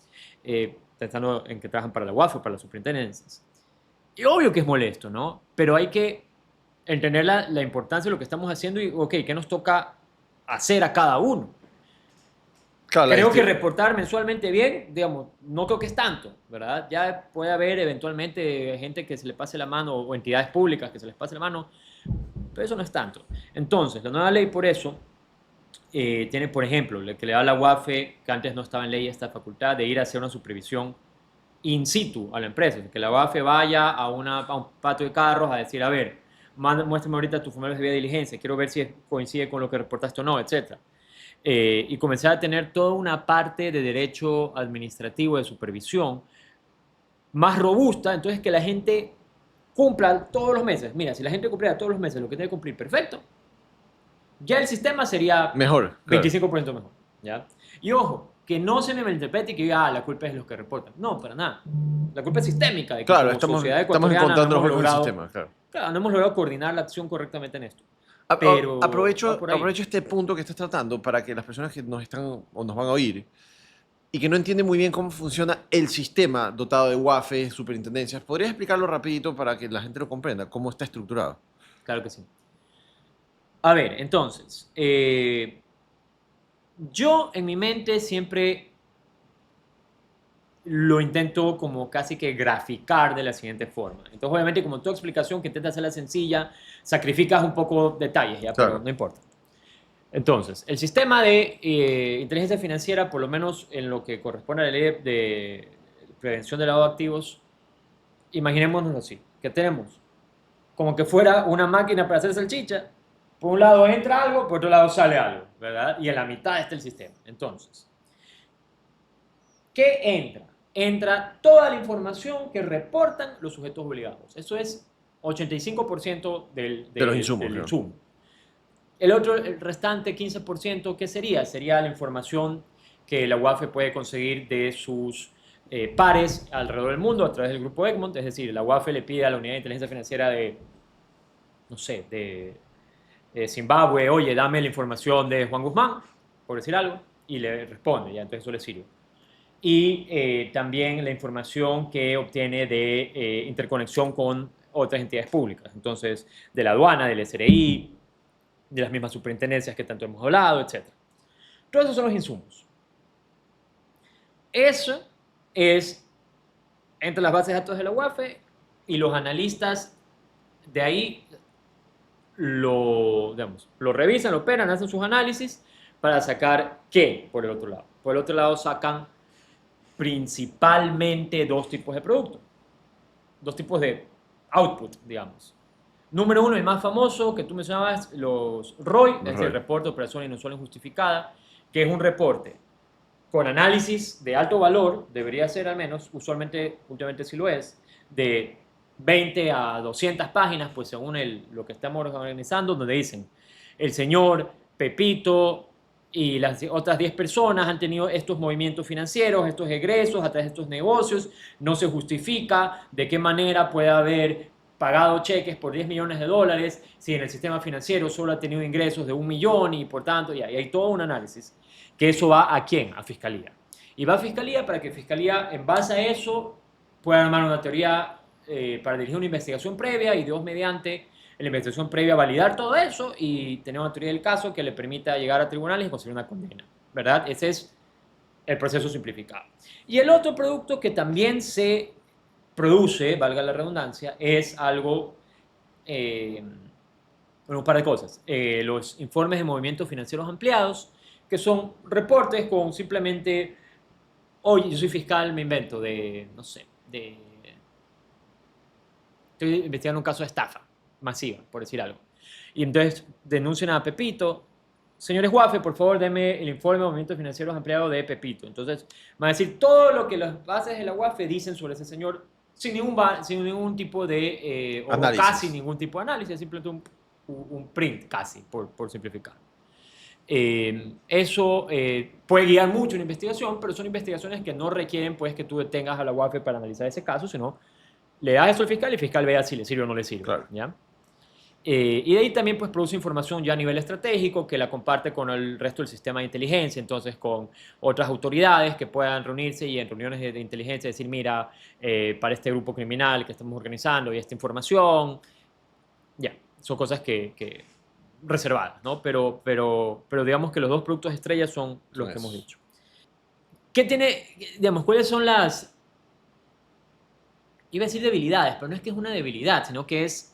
Speaker 2: Pensando en que trabajan para la UAF, para las superintendencias. Y obvio que es molesto, ¿no? Pero hay que entender la importancia de lo que estamos haciendo y, ok, ¿qué nos toca hacer a cada uno?
Speaker 1: Claro,
Speaker 2: Creo que reportar mensualmente bien, digamos, no creo que es tanto, ¿verdad? Ya puede haber eventualmente gente que se le pase la mano o entidades públicas que se les pase la mano, pero eso no es tanto. Entonces, la nueva ley por eso tiene, por ejemplo, que le da a la UAFE, que antes no estaba en ley, esta facultad de ir a hacer una supervisión in situ a la empresa, que la UAFE vaya a un patio de carros a decir, a ver, muéstrame ahorita tus formularios de debida diligencia, quiero ver si coincide con lo que reportaste o no, etc. Y comencé a tener toda una parte de derecho administrativo de supervisión más robusta, entonces que la gente cumpla todos los meses. Mira, si la gente cumpliera todos los meses lo que tiene que cumplir, perfecto, ya el sistema sería
Speaker 1: Mejor, claro.
Speaker 2: 25% mejor. ¿Ya? Y ojo, que no se me malinterprete y que diga, la culpa es de los que reportan. No, para nada. La culpa es sistémica, de que
Speaker 1: Claro,
Speaker 2: como sociedad
Speaker 1: estamos
Speaker 2: ecuatoriana no
Speaker 1: encontrándonos
Speaker 2: hemos
Speaker 1: con el
Speaker 2: logrado,
Speaker 1: sistema, claro.
Speaker 2: claro, no hemos logrado coordinar la acción correctamente en esto. Pero va por ahí.
Speaker 1: Aprovecho este punto que estás tratando para que las personas que nos están o nos van a oír y que no entienden muy bien cómo funciona el sistema dotado de UAFE, superintendencias, ¿podrías explicarlo rapidito para que la gente lo comprenda, cómo está estructurado?
Speaker 2: Claro que sí. A ver, entonces, yo en mi mente siempre lo intento como casi que graficar de la siguiente forma. Entonces, obviamente, como toda explicación que intenta hacerla sencilla, sacrificas un poco detalles, ¿ya? Pero
Speaker 1: Claro.
Speaker 2: no importa. Entonces, el sistema de inteligencia financiera, por lo menos en lo que corresponde a la ley de prevención del lavado de activos, imaginémonos así, que tenemos como que fuera una máquina para hacer salchicha. Por un lado entra algo, por otro lado sale algo, ¿verdad? Y en la mitad está el sistema. Entonces, ¿qué entra? Entra toda la información que reportan los sujetos obligados. Eso es 85%
Speaker 1: De los insumos,
Speaker 2: del
Speaker 1: claro.
Speaker 2: insumo. El restante 15%, ¿qué sería? Sería la información que la UAFE puede conseguir de sus pares alrededor del mundo a través del grupo Egmont. Es decir, la UAFE le pide a la Unidad de Inteligencia Financiera de, no sé, de Zimbabue, oye, dame la información de Juan Guzmán, por decir algo, y le responde, ya, entonces eso le sirve. Y también la información que obtiene de interconexión con otras entidades públicas, entonces de la aduana, del SRI, de las mismas superintendencias que tanto hemos hablado, etc. Todos esos son los insumos. Eso es entre las bases de datos de la UAFE y los analistas de ahí lo revisan, lo operan, hacen sus análisis para sacar qué por el otro lado. Por el otro lado sacan principalmente dos tipos de productos, dos tipos de output, digamos. Número uno, el más famoso que tú mencionabas, los ROI, es decir, el reporte de operación inusual injustificada, que es un reporte con análisis de alto valor, debería ser al menos, usualmente, últimamente sí lo es, de 20 a 200 páginas, pues según lo que estamos organizando, donde dicen, el señor Pepito y las otras 10 personas han tenido estos movimientos financieros, estos egresos a través de estos negocios, no se justifica de qué manera puede haber pagado cheques por 10 millones de dólares si en el sistema financiero solo ha tenido ingresos de 1 millón y por tanto, y hay todo un análisis. Que eso va ¿a quién? A Fiscalía. Y va a Fiscalía para que Fiscalía, en base a eso, pueda armar una teoría para dirigir una investigación previa y Dios mediante la investigación previa validar todo eso y tener una teoría del caso que le permita llegar a tribunales y conseguir una condena. ¿Verdad? Ese es el proceso simplificado. Y el otro producto que también se produce, valga la redundancia, es algo, bueno, un par de cosas. Los informes de movimientos financieros ampliados, que son reportes con simplemente, oye, yo soy fiscal, me invento, de, no sé, estoy investigando un caso de estafa masiva, por decir algo. Y entonces denuncian a Pepito, señores Guafe, por favor, denme el informe de movimientos financieros ampliado de Pepito. Entonces, van a decir todo lo que las bases de la UAFE dicen sobre ese señor sin ningún tipo de, o casi ningún tipo de análisis, simplemente un print, casi, por simplificar. Eso puede guiar mucho una investigación, pero son investigaciones que no requieren pues, que tú detengas a la UAFE para analizar ese caso, sino le das eso al fiscal y el fiscal vea si le sirve o no le sirve.
Speaker 1: Claro.
Speaker 2: ¿Ya? Y de ahí también pues, produce información ya a nivel estratégico que la comparte con el resto del sistema de inteligencia, entonces con otras autoridades que puedan reunirse y en reuniones de inteligencia decir, mira, para este grupo criminal que estamos organizando y esta información, ya, son cosas que reservadas, ¿no? Pero digamos que los dos productos estrellas son los que hemos dicho. ¿Qué tiene, digamos, cuáles son las, iba a decir debilidades, pero no es que es una debilidad, sino que es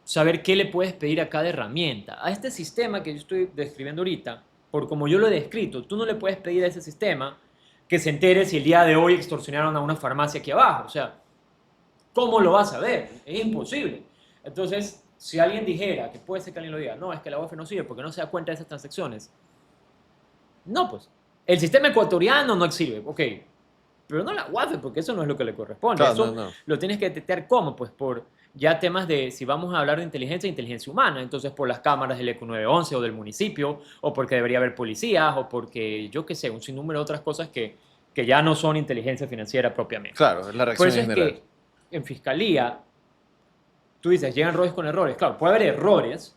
Speaker 2: saber qué le puedes pedir a cada herramienta. A este sistema que yo estoy describiendo ahorita, por como yo lo he descrito, tú no le puedes pedir a ese sistema que se entere si el día de hoy extorsionaron a una farmacia aquí abajo. O sea, ¿cómo lo vas a ver? Es imposible. Entonces, si alguien dijera, que puede ser que alguien lo diga, no, es que la UEF no sirve porque no se da cuenta de esas transacciones. No, pues. El sistema ecuatoriano no sirve, ok. Pero no la UAF, porque eso no es lo que le corresponde.
Speaker 1: Claro,
Speaker 2: Eso
Speaker 1: no, no.
Speaker 2: lo tienes que detectar cómo, pues por ya temas de, si vamos a hablar de inteligencia humana, entonces por las cámaras del ECU 911 o del municipio, o porque debería haber policías, o porque, yo qué sé, un sinnúmero de otras cosas que ya no son inteligencia financiera propiamente.
Speaker 1: Claro, es la
Speaker 2: Por
Speaker 1: reacción
Speaker 2: eso
Speaker 1: en
Speaker 2: es
Speaker 1: general.
Speaker 2: que en fiscalía, tú dices, llegan errores con errores. Claro, puede haber errores,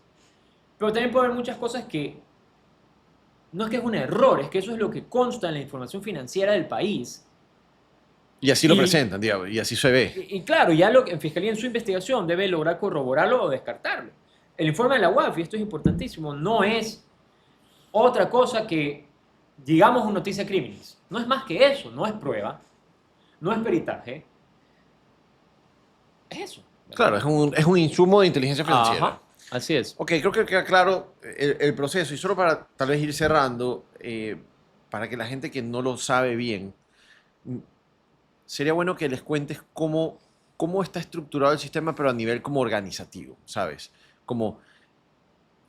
Speaker 2: pero también puede haber muchas cosas que no es que es un error, es que eso es lo que consta en la información financiera del país.
Speaker 1: Y así lo
Speaker 2: Y,
Speaker 1: presentan, digamos, y así se ve.
Speaker 2: y claro, ya lo que en fiscalía en su investigación debe lograr corroborarlo o descartarlo. El informe de la UAF, y esto es importantísimo, no es otra cosa que, digamos, una noticia criminis. No es más que eso, no es prueba, no es peritaje, es eso.
Speaker 1: Claro, es un insumo de inteligencia financiera.
Speaker 2: Ajá, así es.
Speaker 1: Ok, creo que queda claro el proceso. Y solo para tal vez ir cerrando, para que la gente que no lo sabe bien, mm, sería bueno que les cuentes cómo está estructurado el sistema, pero a nivel como organizativo, ¿sabes? Como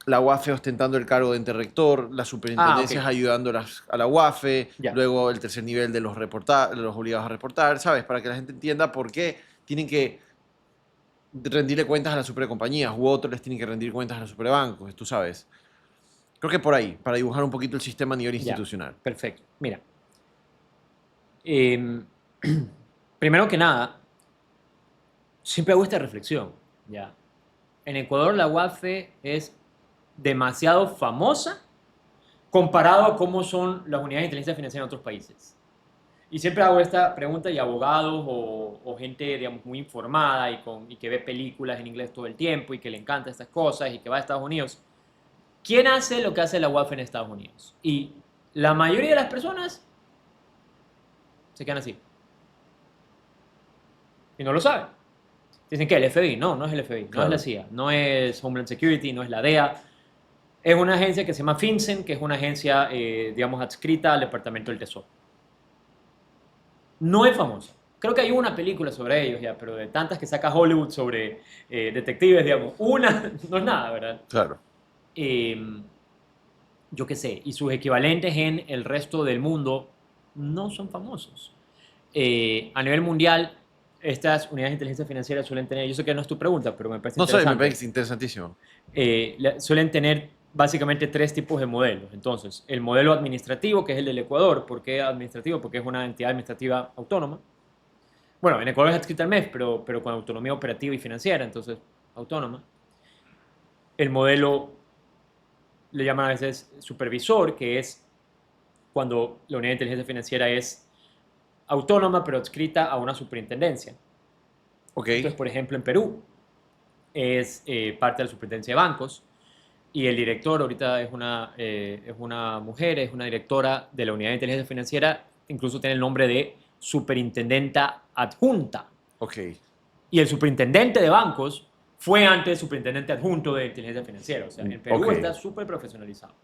Speaker 1: la UAFE ostentando el cargo de ente rector, las
Speaker 2: Ah, ok,
Speaker 1: superintendencias ayudando a la UAFE,
Speaker 2: ya.
Speaker 1: luego el tercer nivel de los obligados a reportar, ¿sabes? Para que la gente entienda por qué tienen que rendirle cuentas a las supercompañías u otros les tienen que rendir cuentas a los superbancos, tú sabes. Creo que por ahí, para dibujar un poquito el sistema a nivel
Speaker 2: Ya,
Speaker 1: institucional.
Speaker 2: perfecto. Mira, em, primero que nada, siempre hago esta reflexión, ¿ya? En Ecuador la UAFE es demasiado famosa comparado a cómo son las unidades de inteligencia financiera en otros países. Y siempre hago esta pregunta y abogados o gente, digamos, muy informada y que ve películas en inglés todo el tiempo y que le encantan estas cosas y que va a Estados Unidos. ¿Quién hace lo que hace la UAFE en Estados Unidos? Y la mayoría de las personas se quedan así y no lo saben. Dicen que el FBI, no, no es el FBI, no es la
Speaker 1: Claro.
Speaker 2: CIA, no es Homeland Security, no es la DEA. Es una agencia que se llama FinCEN, que es una agencia, digamos, adscrita al Departamento del Tesoro. No es famosa. Creo que hay una película sobre ellos ya, pero de tantas que saca Hollywood sobre detectives, digamos, una no es nada, ¿verdad?
Speaker 1: Claro.
Speaker 2: Eh, yo qué sé, y sus equivalentes en el resto del mundo no son famosos. A nivel mundial, estas unidades de inteligencia financiera suelen tener, yo sé que no es tu pregunta, pero me parece
Speaker 1: No sé, me
Speaker 2: interesante,
Speaker 1: parece interesantísimo.
Speaker 2: suelen tener básicamente tres tipos de modelos. Entonces, el modelo administrativo, que es el del Ecuador. ¿Por qué administrativo? Porque es una entidad administrativa autónoma. Bueno, en Ecuador es adscrita al MEF, pero con autonomía operativa y financiera, entonces autónoma. El modelo le llaman a veces supervisor, que es cuando la unidad de inteligencia financiera es autónoma, pero adscrita a una superintendencia.
Speaker 1: Ok,
Speaker 2: Entonces, por ejemplo, en Perú es parte de la superintendencia de bancos y el director ahorita es una mujer, es una directora de la unidad de inteligencia financiera, incluso tiene el nombre de superintendenta adjunta.
Speaker 1: ok,
Speaker 2: Y el superintendente de bancos fue antes superintendente adjunto de inteligencia financiera. O sea, en Perú
Speaker 1: ok.
Speaker 2: está súper profesionalizado.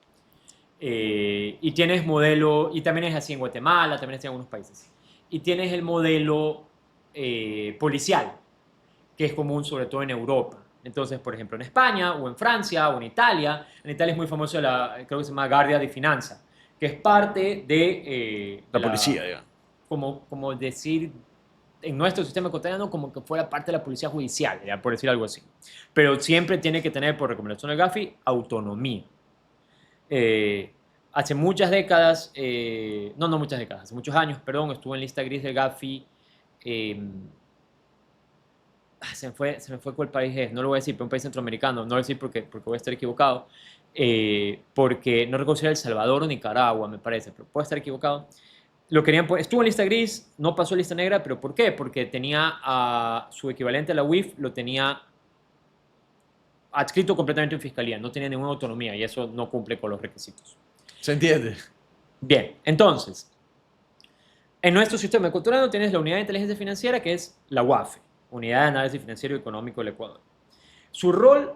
Speaker 2: Y tienes modelo, y también es así en Guatemala, también es en algunos países. Y tienes el modelo policial, que es común sobre todo en Europa. Entonces, por ejemplo, en España o en Francia o en Italia es muy famoso creo que se llama Guardia di Finanza, que es parte de
Speaker 1: La
Speaker 2: la,
Speaker 1: policía, ya.
Speaker 2: como decir, en nuestro sistema ecuatoriano, como que fuera parte de la policía judicial, ya, por decir algo así. Pero siempre tiene que tener, por recomendación del GAFI, autonomía. Eh, hace muchas décadas, no muchas décadas, hace muchos años, perdón, estuvo en lista gris del GAFI. eh, se me fue cuál país es, no lo voy a decir, pero un país centroamericano, no lo voy a decir porque voy a estar equivocado, porque no recuerdo si era El Salvador o Nicaragua, me parece, pero puedo estar equivocado. Lo querían estuvo en lista gris, no pasó a lista negra, pero ¿por qué? Porque tenía a su equivalente a la UIF, lo tenía adscrito completamente en fiscalía, no tenía ninguna autonomía y eso no cumple con los requisitos.
Speaker 1: ¿Se entiende?
Speaker 2: Bien, entonces, en nuestro sistema ecuatoriano tienes la unidad de inteligencia financiera que es la UAFE, Unidad de Análisis Financiero y Económico del Ecuador. Su rol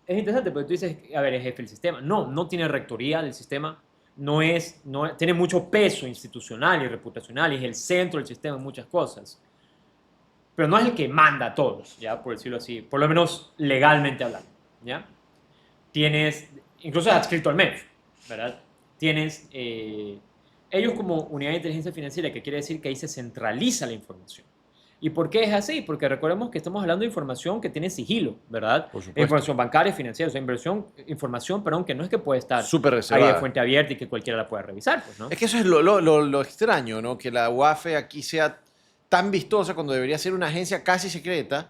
Speaker 2: es interesante porque tú dices, a ver, es jefe del sistema. No, no tiene rectoría del sistema, tiene mucho peso institucional y reputacional y es el centro del sistema en muchas cosas. Pero no es el que manda a todos, ¿ya? Por decirlo así, por lo menos legalmente hablando, ¿ya? Incluso es adscrito al MEF, ¿verdad? Tienes ellos como unidad de inteligencia financiera, que quiere decir que ahí se centraliza la información. ¿Y por qué es así? Porque recordemos que estamos hablando de información que tiene sigilo, ¿verdad?
Speaker 1: Por supuesto.
Speaker 2: Información bancaria y financiera, o sea, información, perdón, que no es que puede estar
Speaker 1: Súper
Speaker 2: ahí
Speaker 1: reservada.
Speaker 2: de fuente abierta y que cualquiera la pueda revisar, pues, ¿no?
Speaker 1: Es que eso es lo extraño, ¿no? Que la UAFE aquí sea tan vistosa cuando debería ser una agencia casi secreta,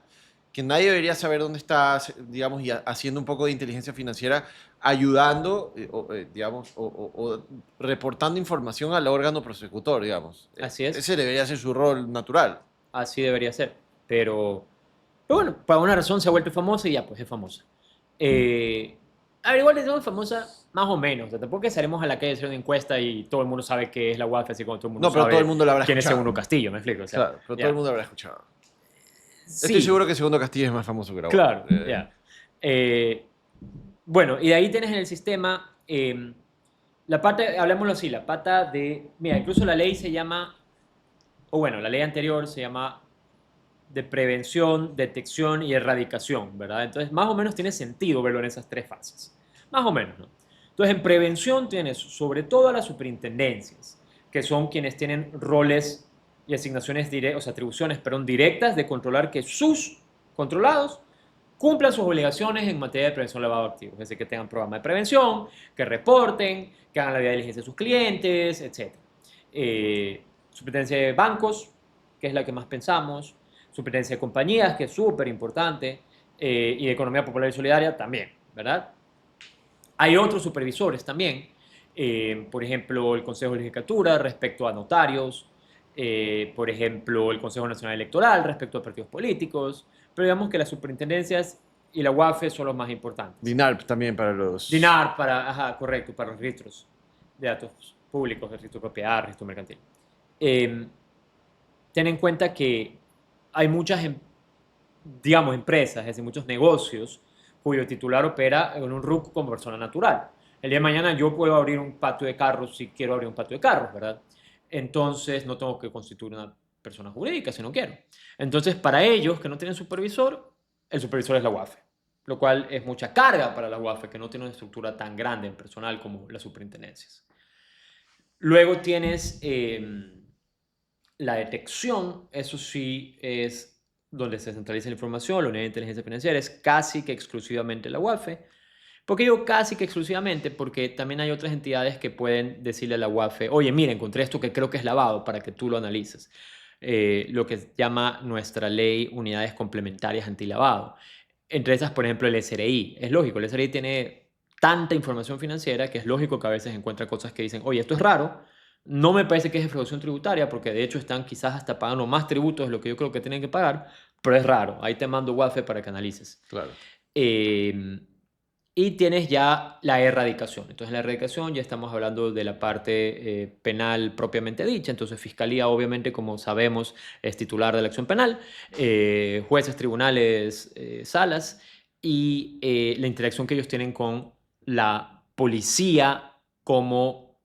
Speaker 1: que nadie debería saber dónde está, digamos, y haciendo un poco de inteligencia financiera, ayudando, digamos, o reportando información al órgano prosecutor, digamos.
Speaker 2: Así es.
Speaker 1: Ese debería ser su rol natural.
Speaker 2: Así debería ser. Pero bueno, por alguna razón se ha vuelto famosa y ya, pues es famosa. A ver, igual es famosa más o menos. O sea, tampoco que salimos a la calle a hacer una encuesta y todo el mundo sabe qué es la UAFE, así como todo el mundo
Speaker 1: No, pero
Speaker 2: sabe
Speaker 1: todo el mundo la habrá
Speaker 2: quién es
Speaker 1: escuchado.
Speaker 2: Segundo Castillo, ¿me explico? O sea,
Speaker 1: Claro, pero
Speaker 2: ya.
Speaker 1: todo el mundo lo habrá escuchado.
Speaker 2: Sí,
Speaker 1: Estoy seguro que Segundo Castillo es más famoso que la
Speaker 2: claro,
Speaker 1: UAFE.
Speaker 2: ya. Bueno, y de ahí tienes en el sistema la pata, hablemoslo así, la pata de... Mira, incluso la ley se llama, o bueno, la ley anterior se llama de prevención, detección y erradicación, ¿verdad? Entonces, más o menos tiene sentido verlo en esas tres fases. Más o menos, ¿no? Entonces, en prevención tienes sobre todo a las superintendencias, que son quienes tienen roles y asignaciones directas, o sea, atribuciones, perdón, directas de controlar que sus controlados cumplan sus obligaciones en materia de prevención de lavado de activos, es decir, que tengan programa de prevención, que reporten, que hagan la debida diligencia de sus clientes, etc. Superintendencia de bancos, que es la que más pensamos, superintendencia de compañías, que es súper importante, y de economía popular y solidaria también, ¿verdad? Hay otros supervisores también, por ejemplo, el Consejo de Legislatura respecto a notarios, por ejemplo, el Consejo Nacional Electoral respecto a partidos políticos, pero digamos que las superintendencias y la UAFE son los más importantes.
Speaker 1: DINARP también para los...
Speaker 2: DINAR correcto, para los registros de datos públicos, registro de propiedad, registro mercantil. Ten en cuenta que hay muchas, digamos, empresas, es decir, muchos negocios cuyo titular opera en un RUC como persona natural. El día de mañana yo puedo abrir un patio de carros si quiero abrir un patio de carros, ¿verdad? Entonces no tengo que constituir una persona jurídica si no quiero. Entonces, para ellos que no tienen supervisor, el supervisor es la UAFE, lo cual es mucha carga para la UAFE, que no tiene una estructura tan grande en personal como las superintendencias. Luego tienes la detección, eso sí es donde se centraliza la información, la unidad de inteligencia financiera es casi que exclusivamente la UAFE. ¿Por qué digo casi que exclusivamente? Porque también hay otras entidades que pueden decirle a la UAFE, oye, mira, encontré esto que creo que es lavado para que tú lo analices. Lo que se llama nuestra ley unidades complementarias antilavado. Entre esas, por ejemplo, el SRI. Es lógico, el SRI tiene tanta información financiera que es lógico que a veces encuentra cosas que dicen, oye, esto es raro, no me parece que es defraudación tributaria, porque de hecho están quizás hasta pagando más tributos de lo que yo creo que tienen que pagar, pero es raro. Ahí te mando UAFE para que analices.
Speaker 1: Claro.
Speaker 2: Y tienes ya la erradicación. Entonces, en la erradicación ya estamos hablando de la parte penal propiamente dicha. Entonces, Fiscalía, obviamente, como sabemos, es titular de la acción penal, jueces, tribunales, salas, y la interacción que ellos tienen con la policía como,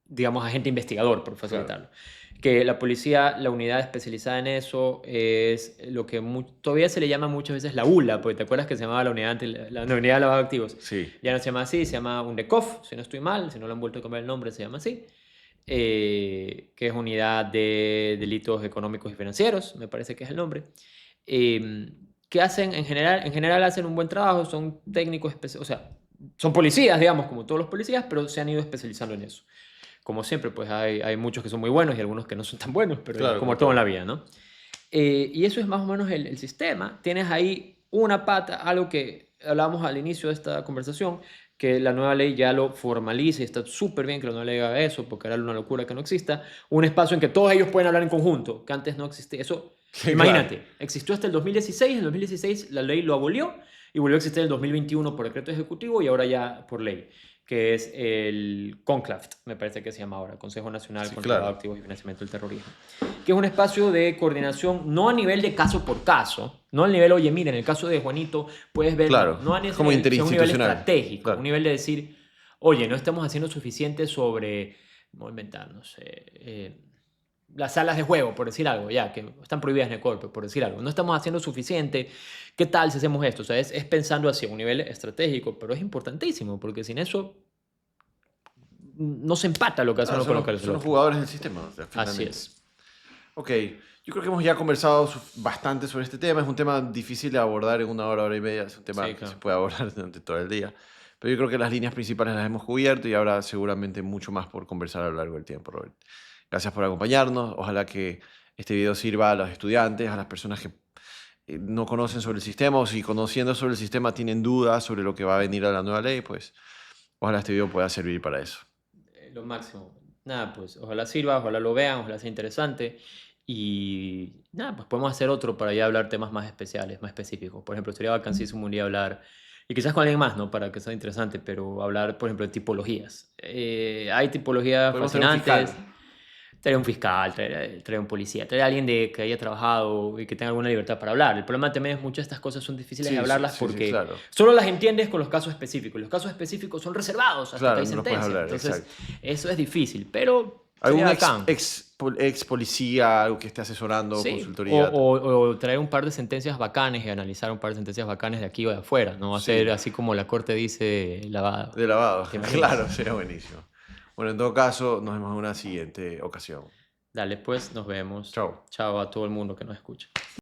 Speaker 2: digamos, agente investigador, por facilitarlo. Claro. Que la policía, la unidad especializada en eso, es lo que todavía se le llama muchas veces la ULA, porque te acuerdas que se llamaba la unidad de lavado de activos.
Speaker 1: Sí.
Speaker 2: Ya no se llama así, se llama UNDECOF, si no estoy mal, si no lo han vuelto a cambiar el nombre, se llama así. Que es Unidad de Delitos Económicos y Financieros, me parece que es el nombre. Que hacen, en general hacen un buen trabajo, son técnicos, o sea, son policías, digamos, como todos los policías, pero se han ido especializando en eso. Como siempre, pues hay muchos que son muy buenos y algunos que no son tan buenos, pero claro, como todo en la vida, ¿no? Y eso es más o menos el sistema. Tienes ahí una pata, algo que hablábamos al inicio de esta conversación, que la nueva ley ya lo formaliza y está súper bien que la nueva ley haga eso, porque era una locura que no exista. Un espacio en que todos ellos pueden hablar en conjunto, que antes no existía. Eso, sí, imagínate, claro. Existió hasta el 2016, en 2016 la ley lo abolió y volvió a existir en el 2021 por decreto ejecutivo y ahora ya por ley, que es el CONCLAFT, me parece que se llama ahora, Consejo Nacional contra el Lavado de Activos y Financiamiento del Terrorismo, que es un espacio de coordinación no a nivel de caso por caso, no al nivel, oye, mira, en el caso de Juanito puedes ver,
Speaker 1: claro,
Speaker 2: no a nivel,
Speaker 1: como interinstitucional,
Speaker 2: un nivel estratégico,
Speaker 1: claro.
Speaker 2: Un nivel de decir, oye, no estamos haciendo suficiente sobre, voy a inventar, no sé, las salas de juego, por decir algo, ya, que están prohibidas en el cuerpo, por decir algo. No estamos haciendo suficiente. ¿Qué tal si hacemos esto? O sea, es pensando así a un nivel estratégico, pero es importantísimo, porque sin eso no se empata lo que hacen
Speaker 1: Claro,
Speaker 2: uno con lo que hace el
Speaker 1: son los
Speaker 2: otro.
Speaker 1: jugadores del sistema, o sea,
Speaker 2: Así
Speaker 1: finalmente.
Speaker 2: es.
Speaker 1: Ok, yo creo que hemos ya conversado bastante sobre este tema. Es un tema difícil de abordar en una hora, hora y media. Es un tema
Speaker 2: Sí,
Speaker 1: que se
Speaker 2: claro.
Speaker 1: puede abordar durante todo el día. Pero yo creo que las líneas principales las hemos cubierto y habrá seguramente mucho más por conversar a lo largo del tiempo, Robert. Gracias por acompañarnos. Ojalá que este video sirva a los estudiantes, a las personas que no conocen sobre el sistema o si conociendo sobre el sistema tienen dudas sobre lo que va a venir a la nueva ley, pues ojalá este video pueda servir para eso.
Speaker 2: Lo máximo. Nada, pues ojalá sirva, ojalá lo vean, ojalá sea interesante. Y nada, pues podemos hacer otro para ya hablar temas más especiales, más específicos. Por ejemplo, sería vacancísimo un día hablar, y quizás con alguien más, ¿no? Para que sea interesante, pero hablar, por ejemplo, de tipologías. Hay tipologías
Speaker 1: Podemos tener un fiscal.
Speaker 2: fascinantes. Traer un fiscal, traer un policía, traer a alguien que haya trabajado y que tenga alguna libertad para hablar. El problema también es que muchas de estas cosas son difíciles de
Speaker 1: Sí, sí,
Speaker 2: hablarlas
Speaker 1: sí, sí,
Speaker 2: porque
Speaker 1: claro.
Speaker 2: solo las entiendes con los casos específicos. Los casos específicos son reservados hasta que
Speaker 1: Claro,
Speaker 2: hay
Speaker 1: no los puedes
Speaker 2: sentencia.
Speaker 1: hablar,
Speaker 2: Entonces,
Speaker 1: exacto.
Speaker 2: eso es difícil, pero sería
Speaker 1: ¿Algún
Speaker 2: bacán.
Speaker 1: ex policía, algo que esté asesorando,
Speaker 2: Sí,
Speaker 1: consultoría?
Speaker 2: o traer un par de sentencias bacanes y analizar un par de sentencias bacanes de aquí o de afuera, no hacer
Speaker 1: Sí,
Speaker 2: así como la corte dice lavado.
Speaker 1: de lavado.
Speaker 2: ¿Te imaginas?
Speaker 1: Claro, sería buenísimo. Bueno, en todo caso, nos vemos en una siguiente ocasión.
Speaker 2: Dale, pues nos vemos.
Speaker 1: Chao.
Speaker 2: Chao a todo el mundo que nos escucha.